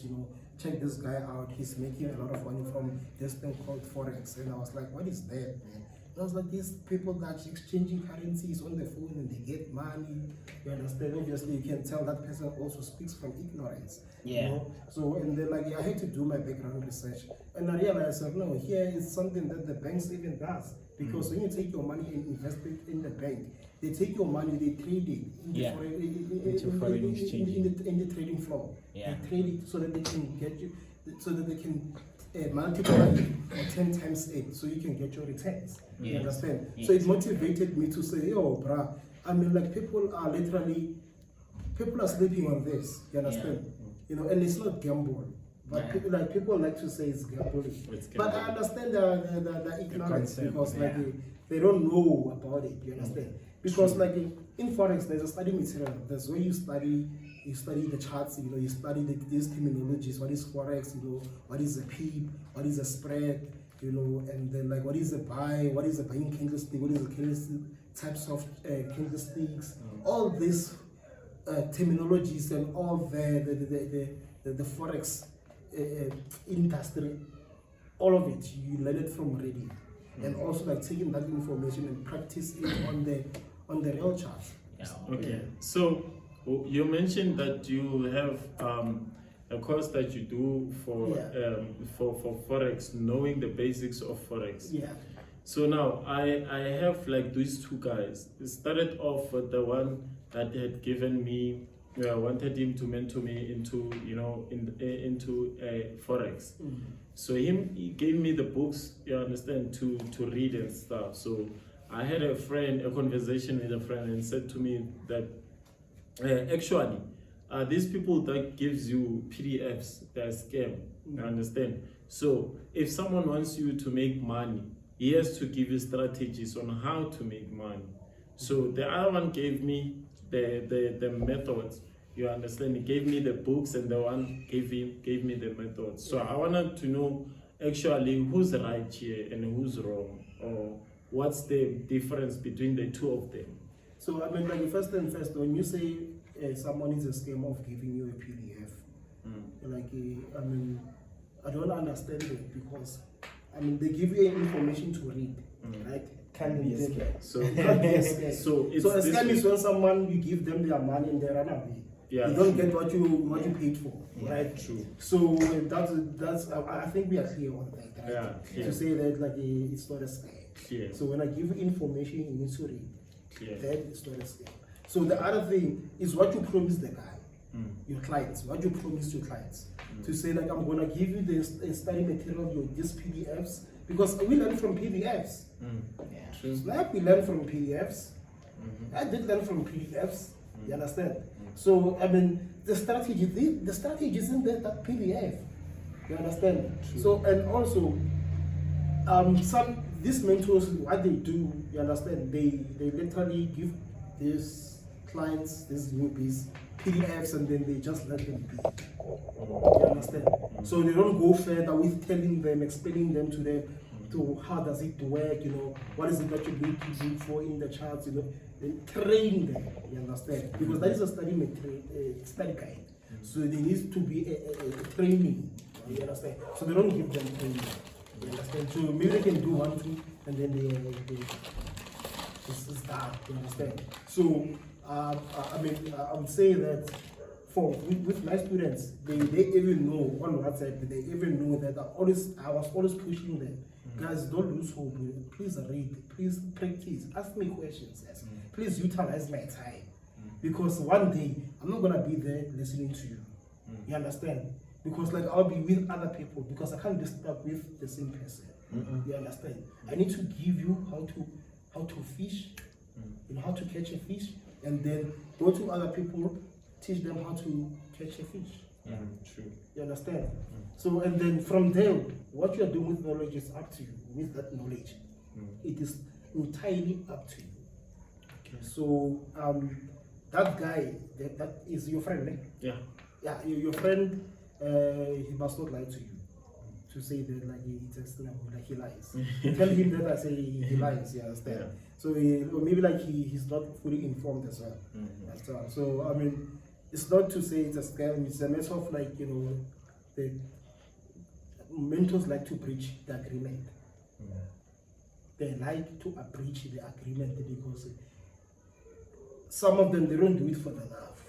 check this guy out. He's making a lot of money from this thing called forex, and I was like, what is that, man? I was like, these people that's exchanging currencies on the phone and they get money. You understand? Obviously, you can tell that person also speaks from ignorance. So and then I had to do my background research, and I realized that no, here is something that the banks even does, because when you take your money and invest it in the bank, they take your money, they trade it in the trading floor. They trade it so that they can get you, so that they can multiply it 10 times 8, so you can get your returns. You understand? So it motivated me to say, yo, bruh, I mean, like, people are sleeping on this. You understand? And it's not gamble. But people like to say it's gambling. But I understand the ignorance, because they don't know about it. You understand? Because in forex, there's a study material. That's where you study the charts. You study these terminologies. What is forex? What is a peep? What is a spread? And then what is a buy? What is a buying candlestick? What is a candlestick? Types of candlesticks. All these terminologies and all the forex industry, all of it, you learn it from reading, and also taking that information and practice it on the real charts. Okay, so you mentioned that you have a course that you do for forex, knowing the basics of forex. So now I have these two guys. It started off with the one that had given me, wanted him to mentor me into into forex. So he gave me the books, you understand, to read and stuff. So I had a conversation with a friend, and said to me that actually these people that gives you PDFs, they're scam. You understand? So if someone wants you to make money, he has to give you strategies on how to make money. So the other one gave me the methods. You understand? He gave me the books, and the one gave me the methods. So I wanted to know actually who's right here and who's wrong, or what's the difference between the two of them. So I mean, first and first, when you say someone is a scam of giving you a PDF, I mean, I don't understand it, because I mean, they give you information to read, right? Can be a scam. So a scam is when you give them their money and they run away. Yeah, you don't true. get what you paid for, right? True. So that's I think we are clear on that, right? Yeah, clear. To say that like it's not a scam. Clear. So when I give you information, you need to read. Clear. That is not a scam. So the other thing is what you promise the guy, your clients, what you promise your clients. To say like I'm gonna give you this study material, your these PDFs, because we learn from PDFs. Yeah. Like we learn from PDFs. I did learn from PDFs. You understand? So I mean the strategy is in that PDF. You understand? So and also some these mentors, what they do, you understand, they literally give these clients, these newbies, PDFs, and then they just let them be. You understand? So they don't go further with telling them, explaining them to them, to how does it work, you know, what is it that you need to do for in the charts, you know, and train them. You understand? Because that is a study guide. So there needs to be a training. You understand? So they don't give them training. You understand? So maybe they can do 1, 2, and then they it's done. You understand? So I mean, I'm saying that with my students, they even know on WhatsApp, they even know that I was always pushing them. Guys, don't lose hope. Please read. Please practice. Ask me questions. Yes. Please utilize my time. Because one day I'm not gonna be there listening to you. You understand? Because like I'll be with other people because I can't be stuck with the same person. You understand? I need to give you how to fish, you know, how to catch a fish, and then go to other people, teach them how to catch a fish. True. You understand? So and then from there, what you are doing with knowledge is up to you. With that knowledge, it is entirely up to you. Okay. So that guy, that is your friend, eh? Yeah. Yeah, your friend, he must not lie to you. To say that like like he lies. Tell him that I say he lies. You understand? Yeah. So or maybe like he's not fully informed as well. As well. So I mean, it's not to say it's a scam. It's a matter of like, you know, the mentors like to breach the agreement. They like to breach the agreement because some of them, they don't do it for the love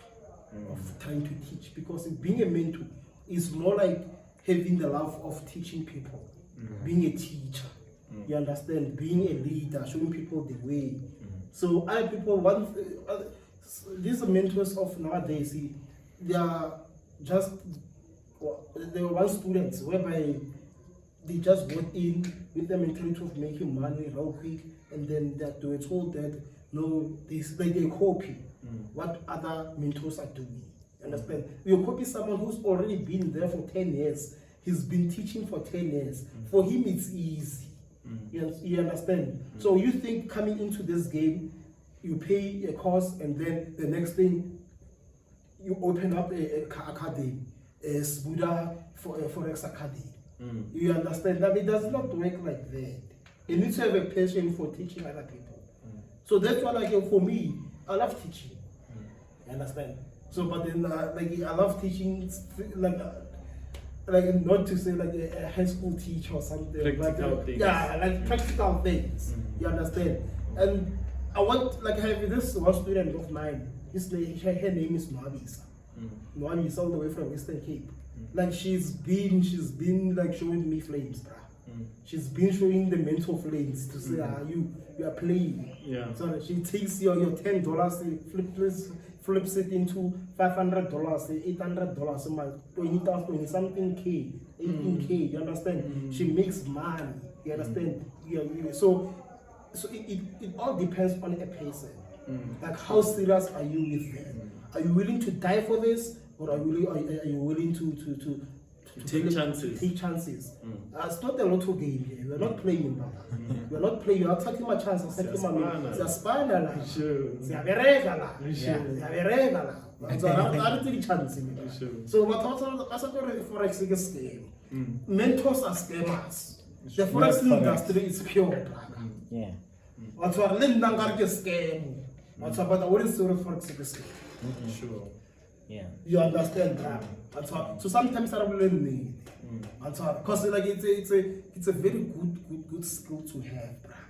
of trying to teach, because being a mentor is more like having the love of teaching people, being a teacher. You understand? Being a leader, showing people the way. So other people want these mentors of nowadays. They are just one students whereby they just got in with the mentality of making money real quick, and then that they were told that no, they copy what other mentors are doing. Understand? You copy someone who's already been there for 10 years. He's been teaching for 10 years. For him, it's easy. You understand? So you think coming into this game, you pay a course, and then the next thing, you open up a academy, a Sebata for a Forex academy. You understand? That it does not work like that. You need to have a passion for teaching other people. So that's why, like, for me, I love teaching. You understand? So, but then, like, I love teaching, like not to say like a high school teacher or something. Practical but, things. Yeah, like practical things. You understand? And I want, like, I have this one student of mine. Her name is Thabiso. Is all the way from Eastern Cape. Like she's been like showing me flames, bruh. She's been showing the mental flames to say, you are playing. Yeah. So she takes your $10, flips it into $500, $800, 20 something K, 18K. You understand? She makes money. You understand? So it all depends on a person. Like how serious are you with them? Are you willing to die for this, or are you willing to take chances? Take chances. It's not a lotto game here. We're not playing, brother. We're not playing. You're taking my chance. I'm taking my money. So what also the forex is a scam. Mentors are scammers. The forex industry is pure, brother. Yeah. What's what Lindangar is scam. What's about what is the forex is scam? Sure. Yeah. You understand, brother? So sometimes I don't learn because like it's a very good skill to have, brother.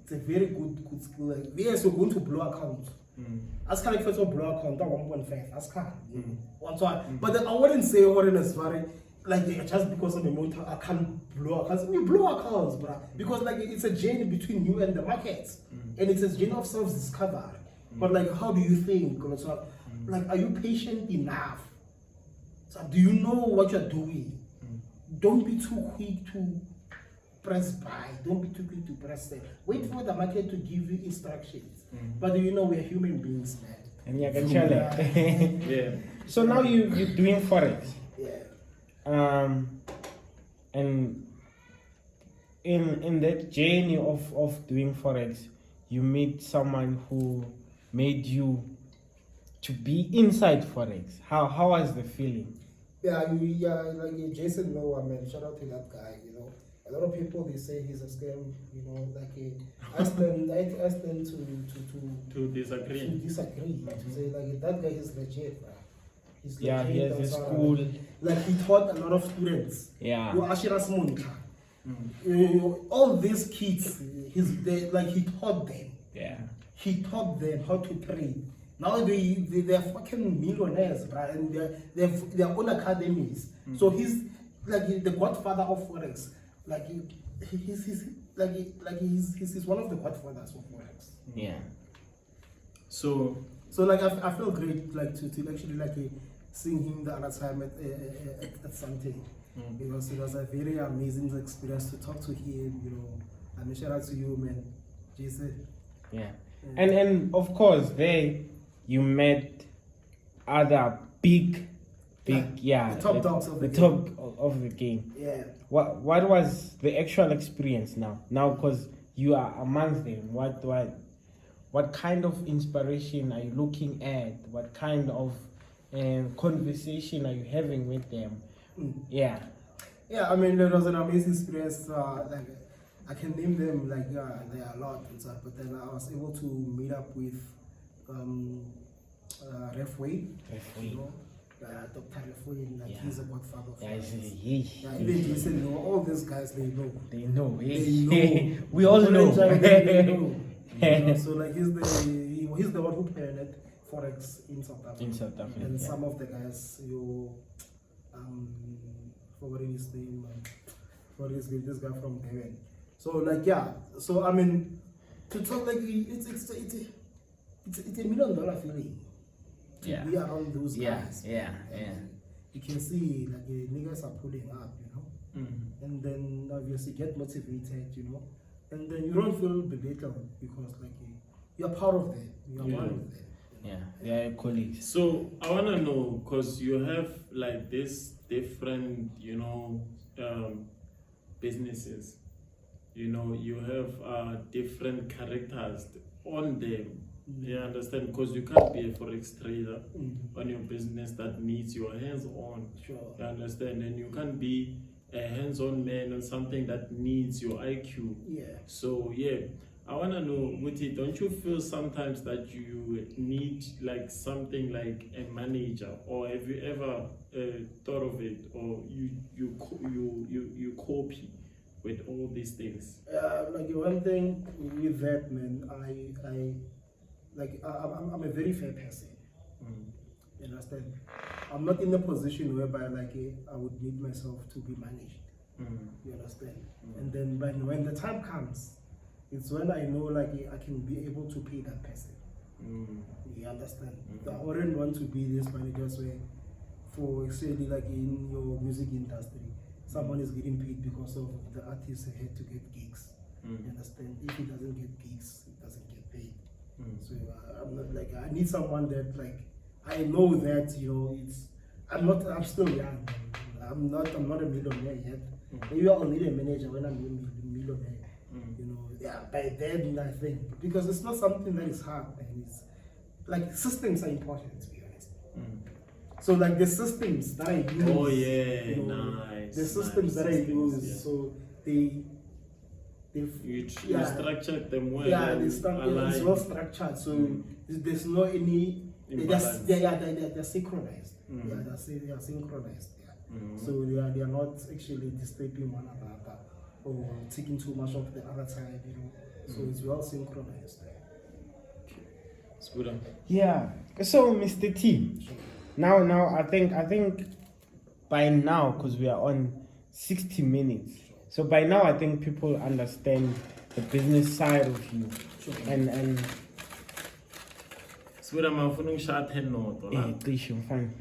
It's a very good skill. Like, yes, you're going to blow accounts. As can if it's a blow account, 1.5, as can. But then I wouldn't say as far like just because of the motor, I can't blow accounts. We blow accounts, bro. Because like it's a journey between you and the markets, and it's a journey of self-discovery. But like, how do you think? Like, are you patient enough? So do you know what you're doing? Don't be too quick to press buy. Don't be too quick to press sell. Wait for the market to give you instructions. But you know we're human beings, man. And you can challenge. Yeah. So now you're doing forex. Yeah. And in that journey of doing forex, you meet someone who made you to be inside forex. How was the feeling? Yeah, like Jason Noah, man. Shout out to that guy. You know, a lot of people they say he's a scam. You know, like I asked them to disagree. To say like that guy is legit, bro. He's Yeah, he has a school. Like he taught a lot of students. Yeah. Ashiras Monica. All these kids, he taught them. Yeah. He taught them how to trade. Now they're fucking millionaires, bro, and they have their own academies. So he's like the godfather of forex. Like he's one of the godfathers of forex. Yeah. So like I feel great like to actually like seeing him the other time at something. Because it was a very amazing experience to talk to him, you know. And shout out to you, man, Jason. Yeah. And of course there you met other big the top dogs of the top of the game. Yeah. What was the actual experience now because you are amongst them? What kind of inspiration are you looking at? What kind of conversation are you having with them? Yeah, I mean it was an amazing experience. Like I can name them like there are a lot and stuff, but then I was able to meet up with Refway. Refway. You know, Dr. Refway, like he's a godfather. Even Jason, you know, all these guys they know. They know. They know. We all know. They know. You know, so like he's the one who pioneered forex in South Africa. And some of the guys forgetting his name, this guy from Devon. So like so I mean to talk like it's a $1 million feeling to be around those guys. You can see like the niggas are pulling up, you know, and then obviously get motivated, you know, and then you don't feel belittled because like you're part of them, you're one of them. Yeah, they are colleagues. So I want to know, because you have like this different, you know, businesses, you know, you have different characters on them. You understand? Because you can't be a forex trader on your business that needs your hands on. Sure. You understand? And you can't be a hands-on man on something that needs your IQ. Yeah. So I want to know, Muti, don't you feel sometimes that you need like something like a manager, or have you ever thought of it, or you copy with all these things? Like one thing with that, man, I'm a very fair person. You understand? I'm not in a position whereby like I would need myself to be managed. You understand? And then when the time comes, it's when I know like I can be able to pay that person. You understand? I wouldn't want to be this managers where, for say like in your music industry, someone is getting paid because of the artist had to get gigs. You understand? If he doesn't get gigs, he doesn't get paid. So I'm not like I need someone that like I know that I'm still young. I'm not a millionaire yet. Maybe I'll need a manager when I'm a millionaire. You know, by then I think because it's not something that is hard, and it's like systems are important to be honest. So like the systems that I use, nice. The systems that I use, so you structured them well. It's well structured, so there's no any. They're synchronized. They are synchronized. So they are not actually disturbing one another or taking too much of the other time. You know, so it's well synchronized. Scooter. Yeah. So, Mr. T, now, I think by now, because we are on 60 minutes, so by now I think people understand the business side of you, and Scooter, I'm going to shut head note. fine.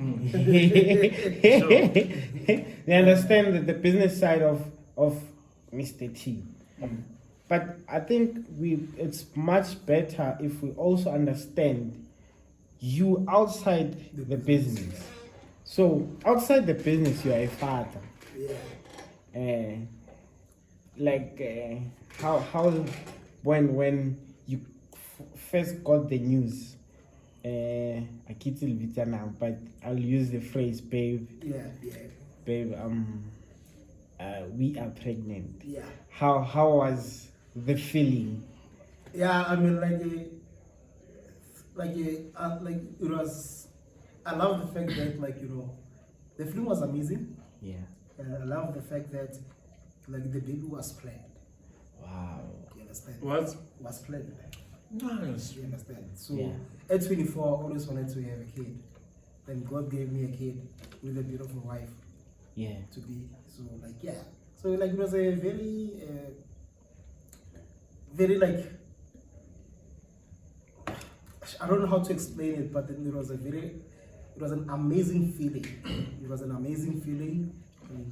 They understand the business side of Mr. T. But I think it's much better if we also understand you outside the business. So outside the business, you are a father. Yeah. How when you first got the news, I can't tell it now, but I'll use the phrase, babe. Yeah. Babe, we are pregnant. Yeah. How was the feeling? Yeah, I mean, like it was. I love the fact that, the film was amazing. Yeah. And I love the fact that, the baby was planned. Wow. You understand? What? Was planned. Nice. You understand? So Yeah. at 24, I always wanted to have a kid. Then God gave me a kid with a beautiful wife Yeah. to be. So yeah. So it was a very, very I don't know how to explain it, but it was an amazing feeling. It was an amazing feeling. And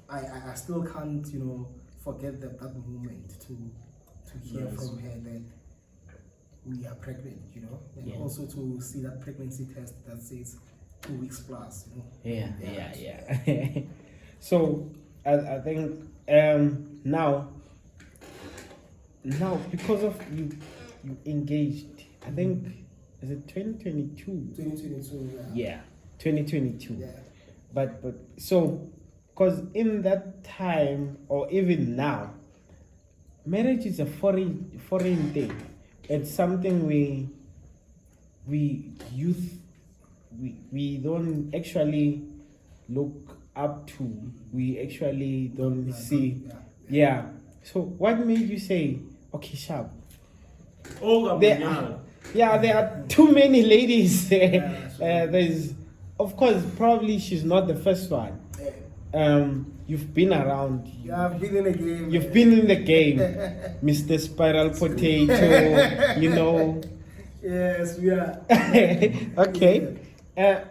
I still can't, forget that moment to hear Nice. from her that we are pregnant, and Yeah. also to see that pregnancy test that says 2 weeks plus, Yeah. So I think now because of you engaged, I think is it 2022? 2022, Yeah, 2022. Yeah. But so because in that time or even now, marriage is a foreign thing. It's something we don't actually look up to. We actually don't see. Yeah. So what made you say, okay, sharp? Oh, There are too many ladies. Yeah, sure. There's, of course, probably she's not the first one. You've been around. Yeah, I've been in the game. You've been in the game, Mr. Spiral Potato. Yes, we are. Okay.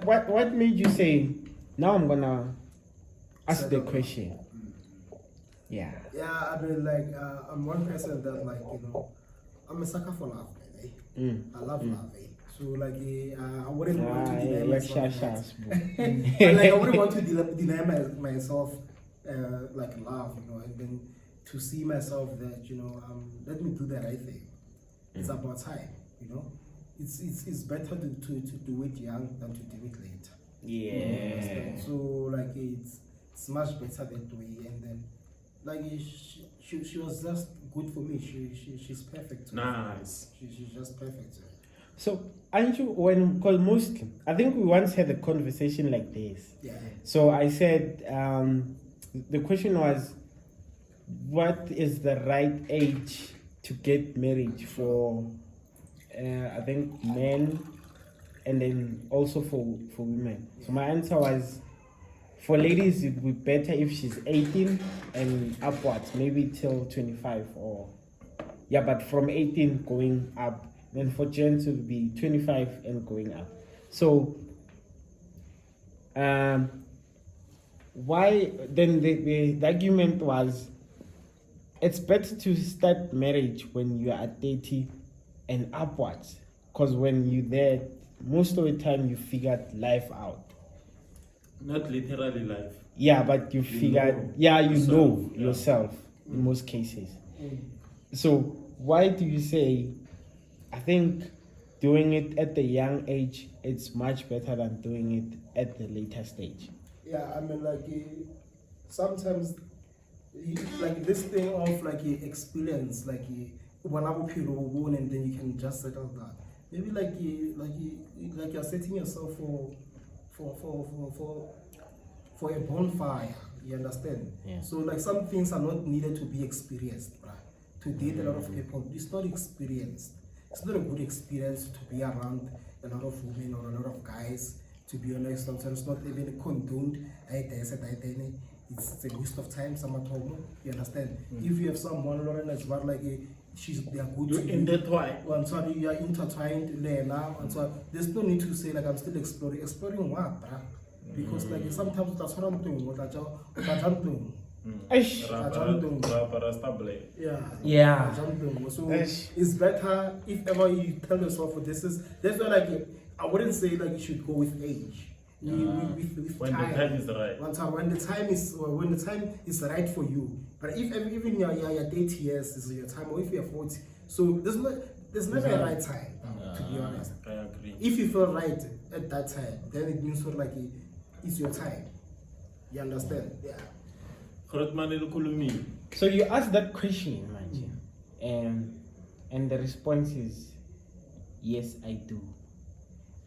What made you say, now I'm gonna ask the question? Yeah. Yeah, I mean, I'm one person that, I'm a sucker for love, man. I love love, So, I wouldn't want to deny myself. I wouldn't want to deny myself, love, and then to see myself that, let me do the right thing. It's about time, It's better to do it young than to do it later. Yeah. So it's much better that way. And then she was just good for me. She's perfect. Nice. She's just perfect. So, aren't you, because mostly, I think we once had a conversation like this. Yeah. So I said, the question was, what is the right age to get married for, I think, men and then also for women? So my answer was, for ladies, it would be better if she's 18 and upwards, maybe till 25 but from 18 going up. Then for gents, it would be 25 and going up. So, why then the argument was, it's better to start marriage when you are 30 and upwards, because when you're there, most of the time you figured life out. Not literally life. Yeah, but you figured, you know yourself in most cases. So why do you say, I think doing it at the young age, it's much better than doing it at the later stage? Yeah, I mean, sometimes, this thing of experience, when I will born and then you can just settle that. Maybe you're setting yourself for a bonfire. You understand? Yeah. So some things are not needed to be experienced, right? To date a lot of people, it's not experienced. it's not a good experience to be around a lot of women or a lot of guys. To be honest, sometimes it's not even condoned. It's a waste of time. Some at home, you understand? If you have someone Lauren as well, like they are good. You're intertwined. I'm sorry, you are intertwined there now. And so there's no need to say like I'm still exploring. Exploring what, bruh? Because like sometimes that's what I'm doing. What I'm doing. Yeah. So it's better if ever you tell yourself that's why like I wouldn't say like you should go with age. With when time. the time is right. When the time is right for you. But if even your 30 years is your time, or if you're 40, so there's never a right time. To be honest, I agree. if you feel right at that time, then it means sort of like it's your time. You understand? Yeah. So you asked that question, imagine, and the response is, yes, I do.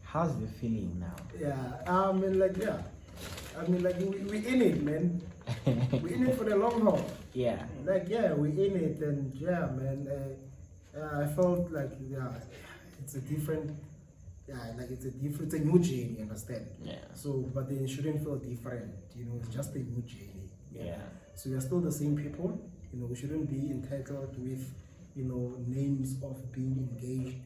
How's the feeling now? Yeah, I mean, like we in it, man. We in it for the long haul. Yeah. Like, yeah, we in it, and yeah, man. I felt like, yeah, it's a different, it's a new journey. You understand? Yeah. So, but then it shouldn't feel different. You know, it's just a new journey. Yeah. So we are still the same people. You know, we shouldn't be entitled with, names of being engaged.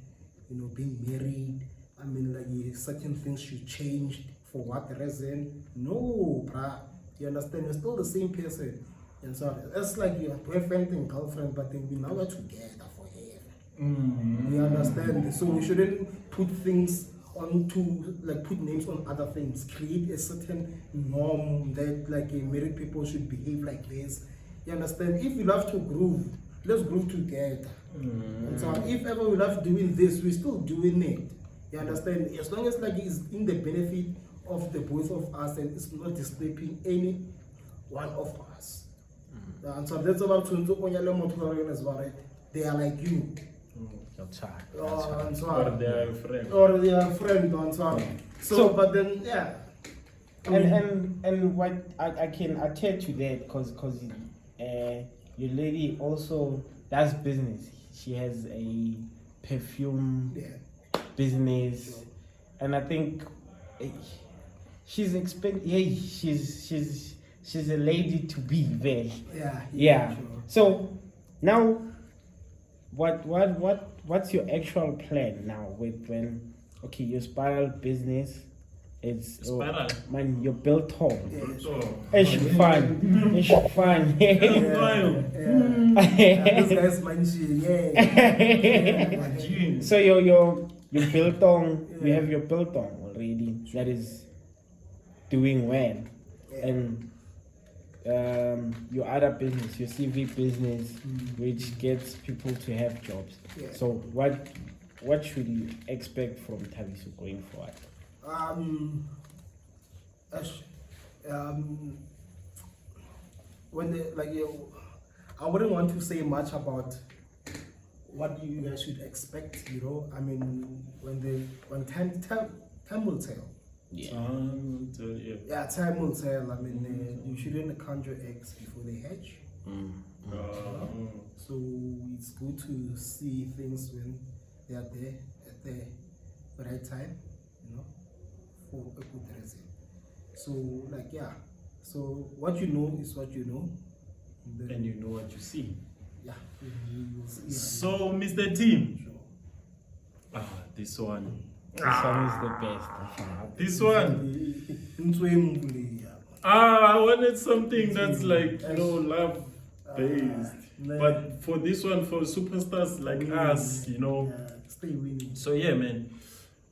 Being married. I mean, like certain things should change for what reason? No, bruh. You understand? You're still the same person. And so it's like your boyfriend and girlfriend, but then we now are together forever. You understand? So we shouldn't put things put names on other things. Create a certain norm that like married people should behave like this. You understand? If we love to groove, let's groove together. And so if ever we love doing this, we're still doing it. You understand? As long as like it's in the benefit of the both of us and it's not disturbing any one of us. And so that's about to as well. They are like you. Your child. Or they are a friend. Or they are a friend. And so, but then yeah. And what I can attach to that because your lady also does business. She has a perfume business, and I think she's she's a lady to be there. Yeah. Sure. So now, what's your actual plan now with when your spiral business? It's Spiral. Man, you built home. Yeah, It's fun. It's fun. This guy's mansion, yeah. So you built on. You have your built on already. That is doing well, and your other business, your CV business, which gets people to have jobs. Yeah. So what should you expect from Thabiso going forward? I wouldn't want to say much about what you guys should expect. I mean, when time will tell. Yeah. Time will tell. I mean, you shouldn't conjure eggs before they hatch. So it's good to see things when they are there at the right time, for a good reason. So so what you know is what you know. And you know what you see. Yeah. You will see. So, Mr. Team. Sure. This one. This one is the best. This one. I wanted something that's like love based. But for this one, for superstars like us, stay winning. So yeah, man.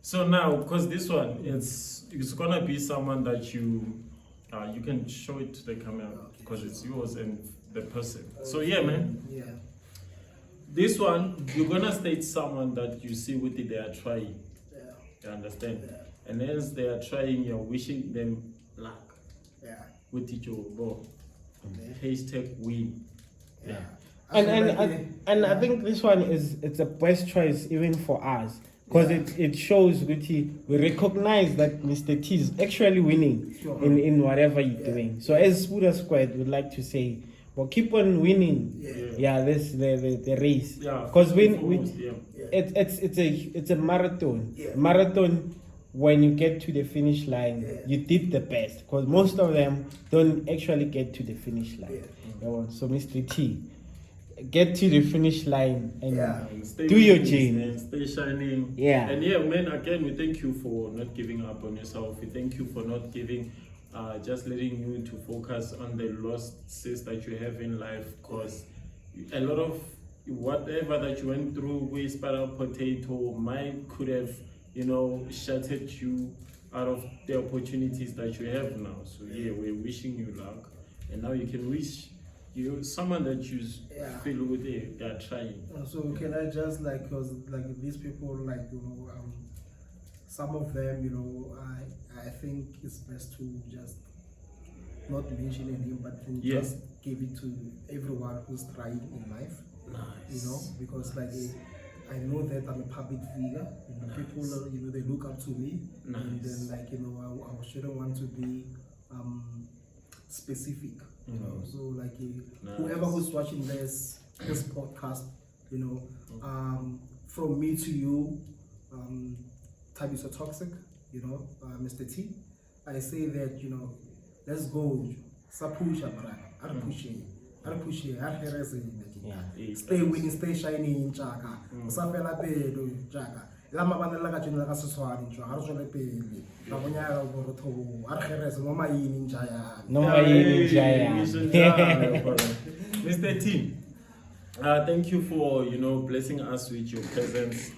So now, because this one, it's gonna be someone that you can show it to the camera because it's yours and the person. So yeah, man. Yeah. This one, you're gonna state someone that you see with it, they are trying. Yeah. You understand? Yeah. And as they are trying, you're wishing them luck. Yeah. With it, your ball. Okay. # win. Yeah. And I think this one it's a best choice even for us because it shows we recognize that Mr. T is actually winning in whatever you're doing. So as Buddha Squad would like to say, well, keep on winning. Yeah. This the race. Yeah. Because it's a marathon. Yeah. Marathon. When you get to the finish line, you did the best, because most of them don't actually get to the finish line. So Mr. T, get to the finish line and Stay do your with journey. and stay shining. Yeah. And yeah, man, again, we thank you for not giving up on yourself. We thank you for not giving, just letting you to focus on the losses that you have in life, because a lot of whatever that you went through with Spiral Potato might could have, shattered you out of the opportunities that you have now. So yeah, we're wishing you luck, and now you can wish someone that you feel with they are trying. So can I just cause these people some of them I think it's best to just not mention a name, but then just give it to everyone who's trying in life. Nice. Because I know that I'm a public figure. People they look up to me. Nice. And then I shouldn't want to be specific. So nice. whoever who's watching this podcast, from me to you, Thabiso Toxic, Mr. T, I say that let's go. Sapusha brother. I'll push it. I'll push it. I'll stay winning, stay shining, Chaka. Usafela pedo, Chaka. Lama banela ka tshwana ka seswadi ntwa ha re tswele pele la bonyaka go re thobo a re kgerese no maini njaya Mr. T, thank you for blessing us with your presence.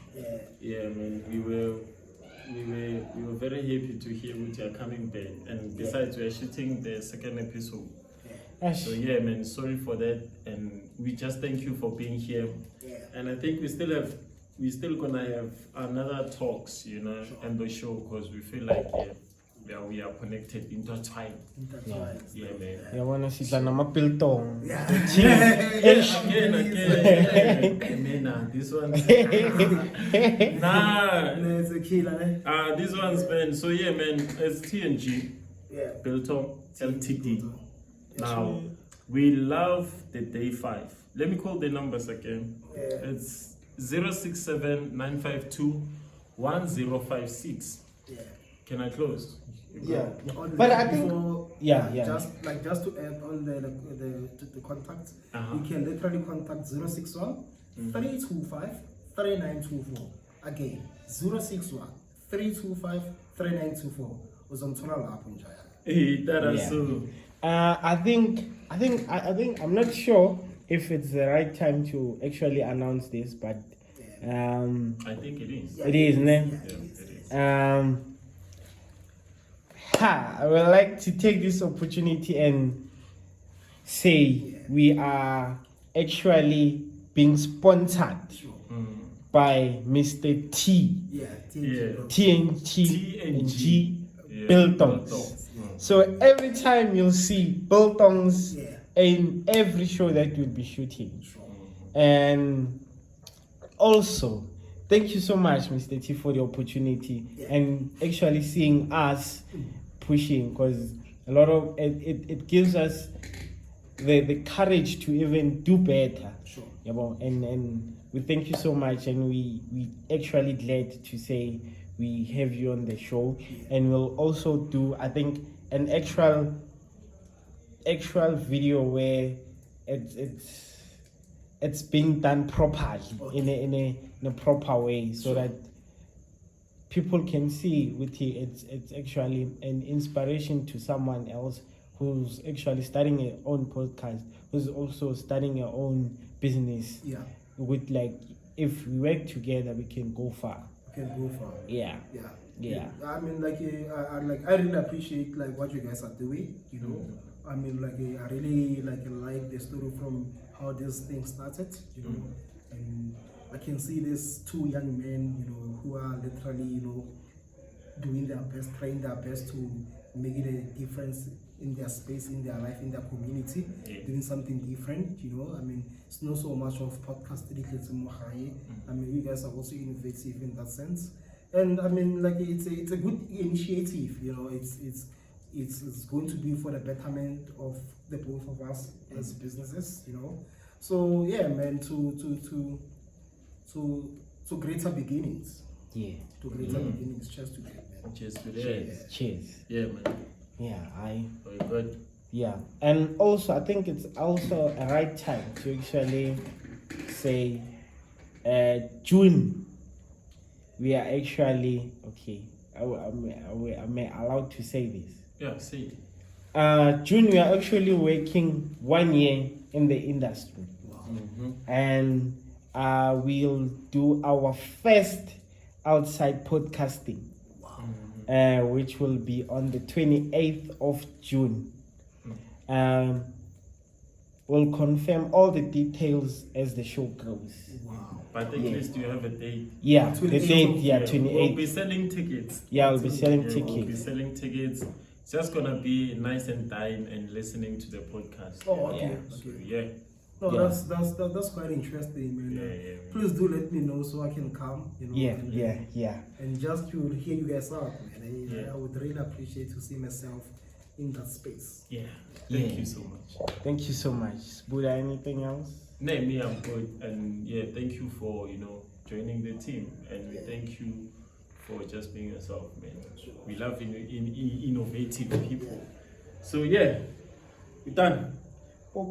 Yeah, man, we were very happy to hear what you are coming back, and besides we are shooting the second episode. So yeah, man, sorry for that, and we just thank you for being here. And I think we still gonna have another talks, and the show, because we feel like we are connected, intertwined. Yeah, man. I wanna see the biltong. Again, this one. It's a killer, This one's man. So yeah, man, it's TNG. Biltong LTD. Now, we love the day 5. Let me call the numbers again. It's 067-952-1056. Can I close? But I think just to add on the contact, you can literally contact 061 325 3924. Again, 061 325 3924. Uzomthola lapho njaya. Thabiso. I think I'm not sure if it's the right time to actually announce this, but I think it is. It is, ne? Yeah, it is. I would like to take this opportunity and say we are actually being sponsored by Mr. T. TNG Biltongs. So every time you'll see Biltongs in every show that we'll be shooting. And also, thank you so much, Mr. T, for the opportunity and actually seeing us pushing, because a lot of it gives us the courage to even do better. And we thank you so much, and we actually glad to say we have you on the show, and we'll also do, I think, an actual video where it's being done properly in a proper way, so that people can see with you it's actually an inspiration to someone else who's actually starting their own podcast, who's also starting their own business. With if we work together, we can go far. Yeah. I mean, I really appreciate what you guys are doing. I mean, I really like the story from how this thing started. And I can see these two young men, who are literally, doing their best, trying their best to make it a difference in their space, in their life, in their community, doing something different. I mean, it's not so much of podcast. I mean, you guys are also innovative in that sense. And I mean, it's a good initiative. It's going to be for the betterment of the both of us as businesses. So yeah, man, to to greater beginnings. Yeah. To greater beginnings. Cheers to that, man. Cheers to that. Cheers. Yeah, man. Yeah, Very good. yeah. And also, I think it's also a right time to actually say June. We are actually, okay, am I allowed to say this? Yeah, see it. June, we are actually working 1 year in the industry. And we'll do our first outside podcasting, which will be on the 28th of June. We'll confirm all the details as the show goes. But at least you have a date. Yeah, the 28th date, of yeah, We'll 28th. be selling tickets. Yeah, we'll be selling Yeah, we'll be tickets. selling tickets. It's just gonna be nice and dine and listening to the podcast. Oh, okay. Yeah. So, Okay. yeah. No, Yeah. that's quite interesting, man. Yeah. Please do let me know so I can come. You know. Yeah, and, yeah. And just to hear you guys out, man. Yeah. I would really appreciate to see myself in that space. Yeah. Thank Yeah. you so much. Thank you so much. Buddha, anything else? No, me, I'm good. And yeah, thank you for, joining the team. And thank you for just being yourself, man. We love innovative people. So yeah, we're done. Now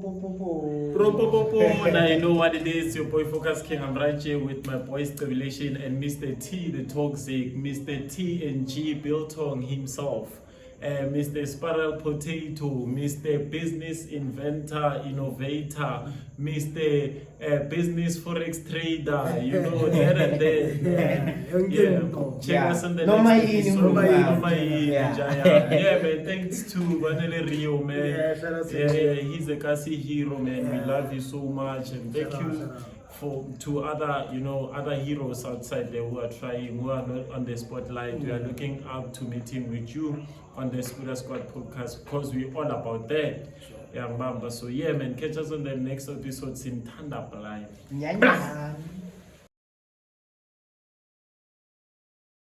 you know what it is, your boy Focus King. I'm right here with my boy Stabilization and Mr. T, the toxic, Mr. T and G Biltong himself, Mr. Spiral Potato, Mr. Business Inventor, Innovator, Mr. Business Forex Trader, there and there. Yeah, check us on the No, next my episode. no, my- No, my yeah, man. Thanks to Vanele Rio, man. Yeah, shout out to Yeah, he's a Kasi hero, man. We love you so much, and thank Shout out, you shout out. to other heroes outside there who are trying, who are not on the spotlight. We are looking up to meeting with you on the Scooter Squad podcast because we're all about that. Yeah, Mamba. So yeah, man, catch us on the next episode in Tanda Live. Yeah.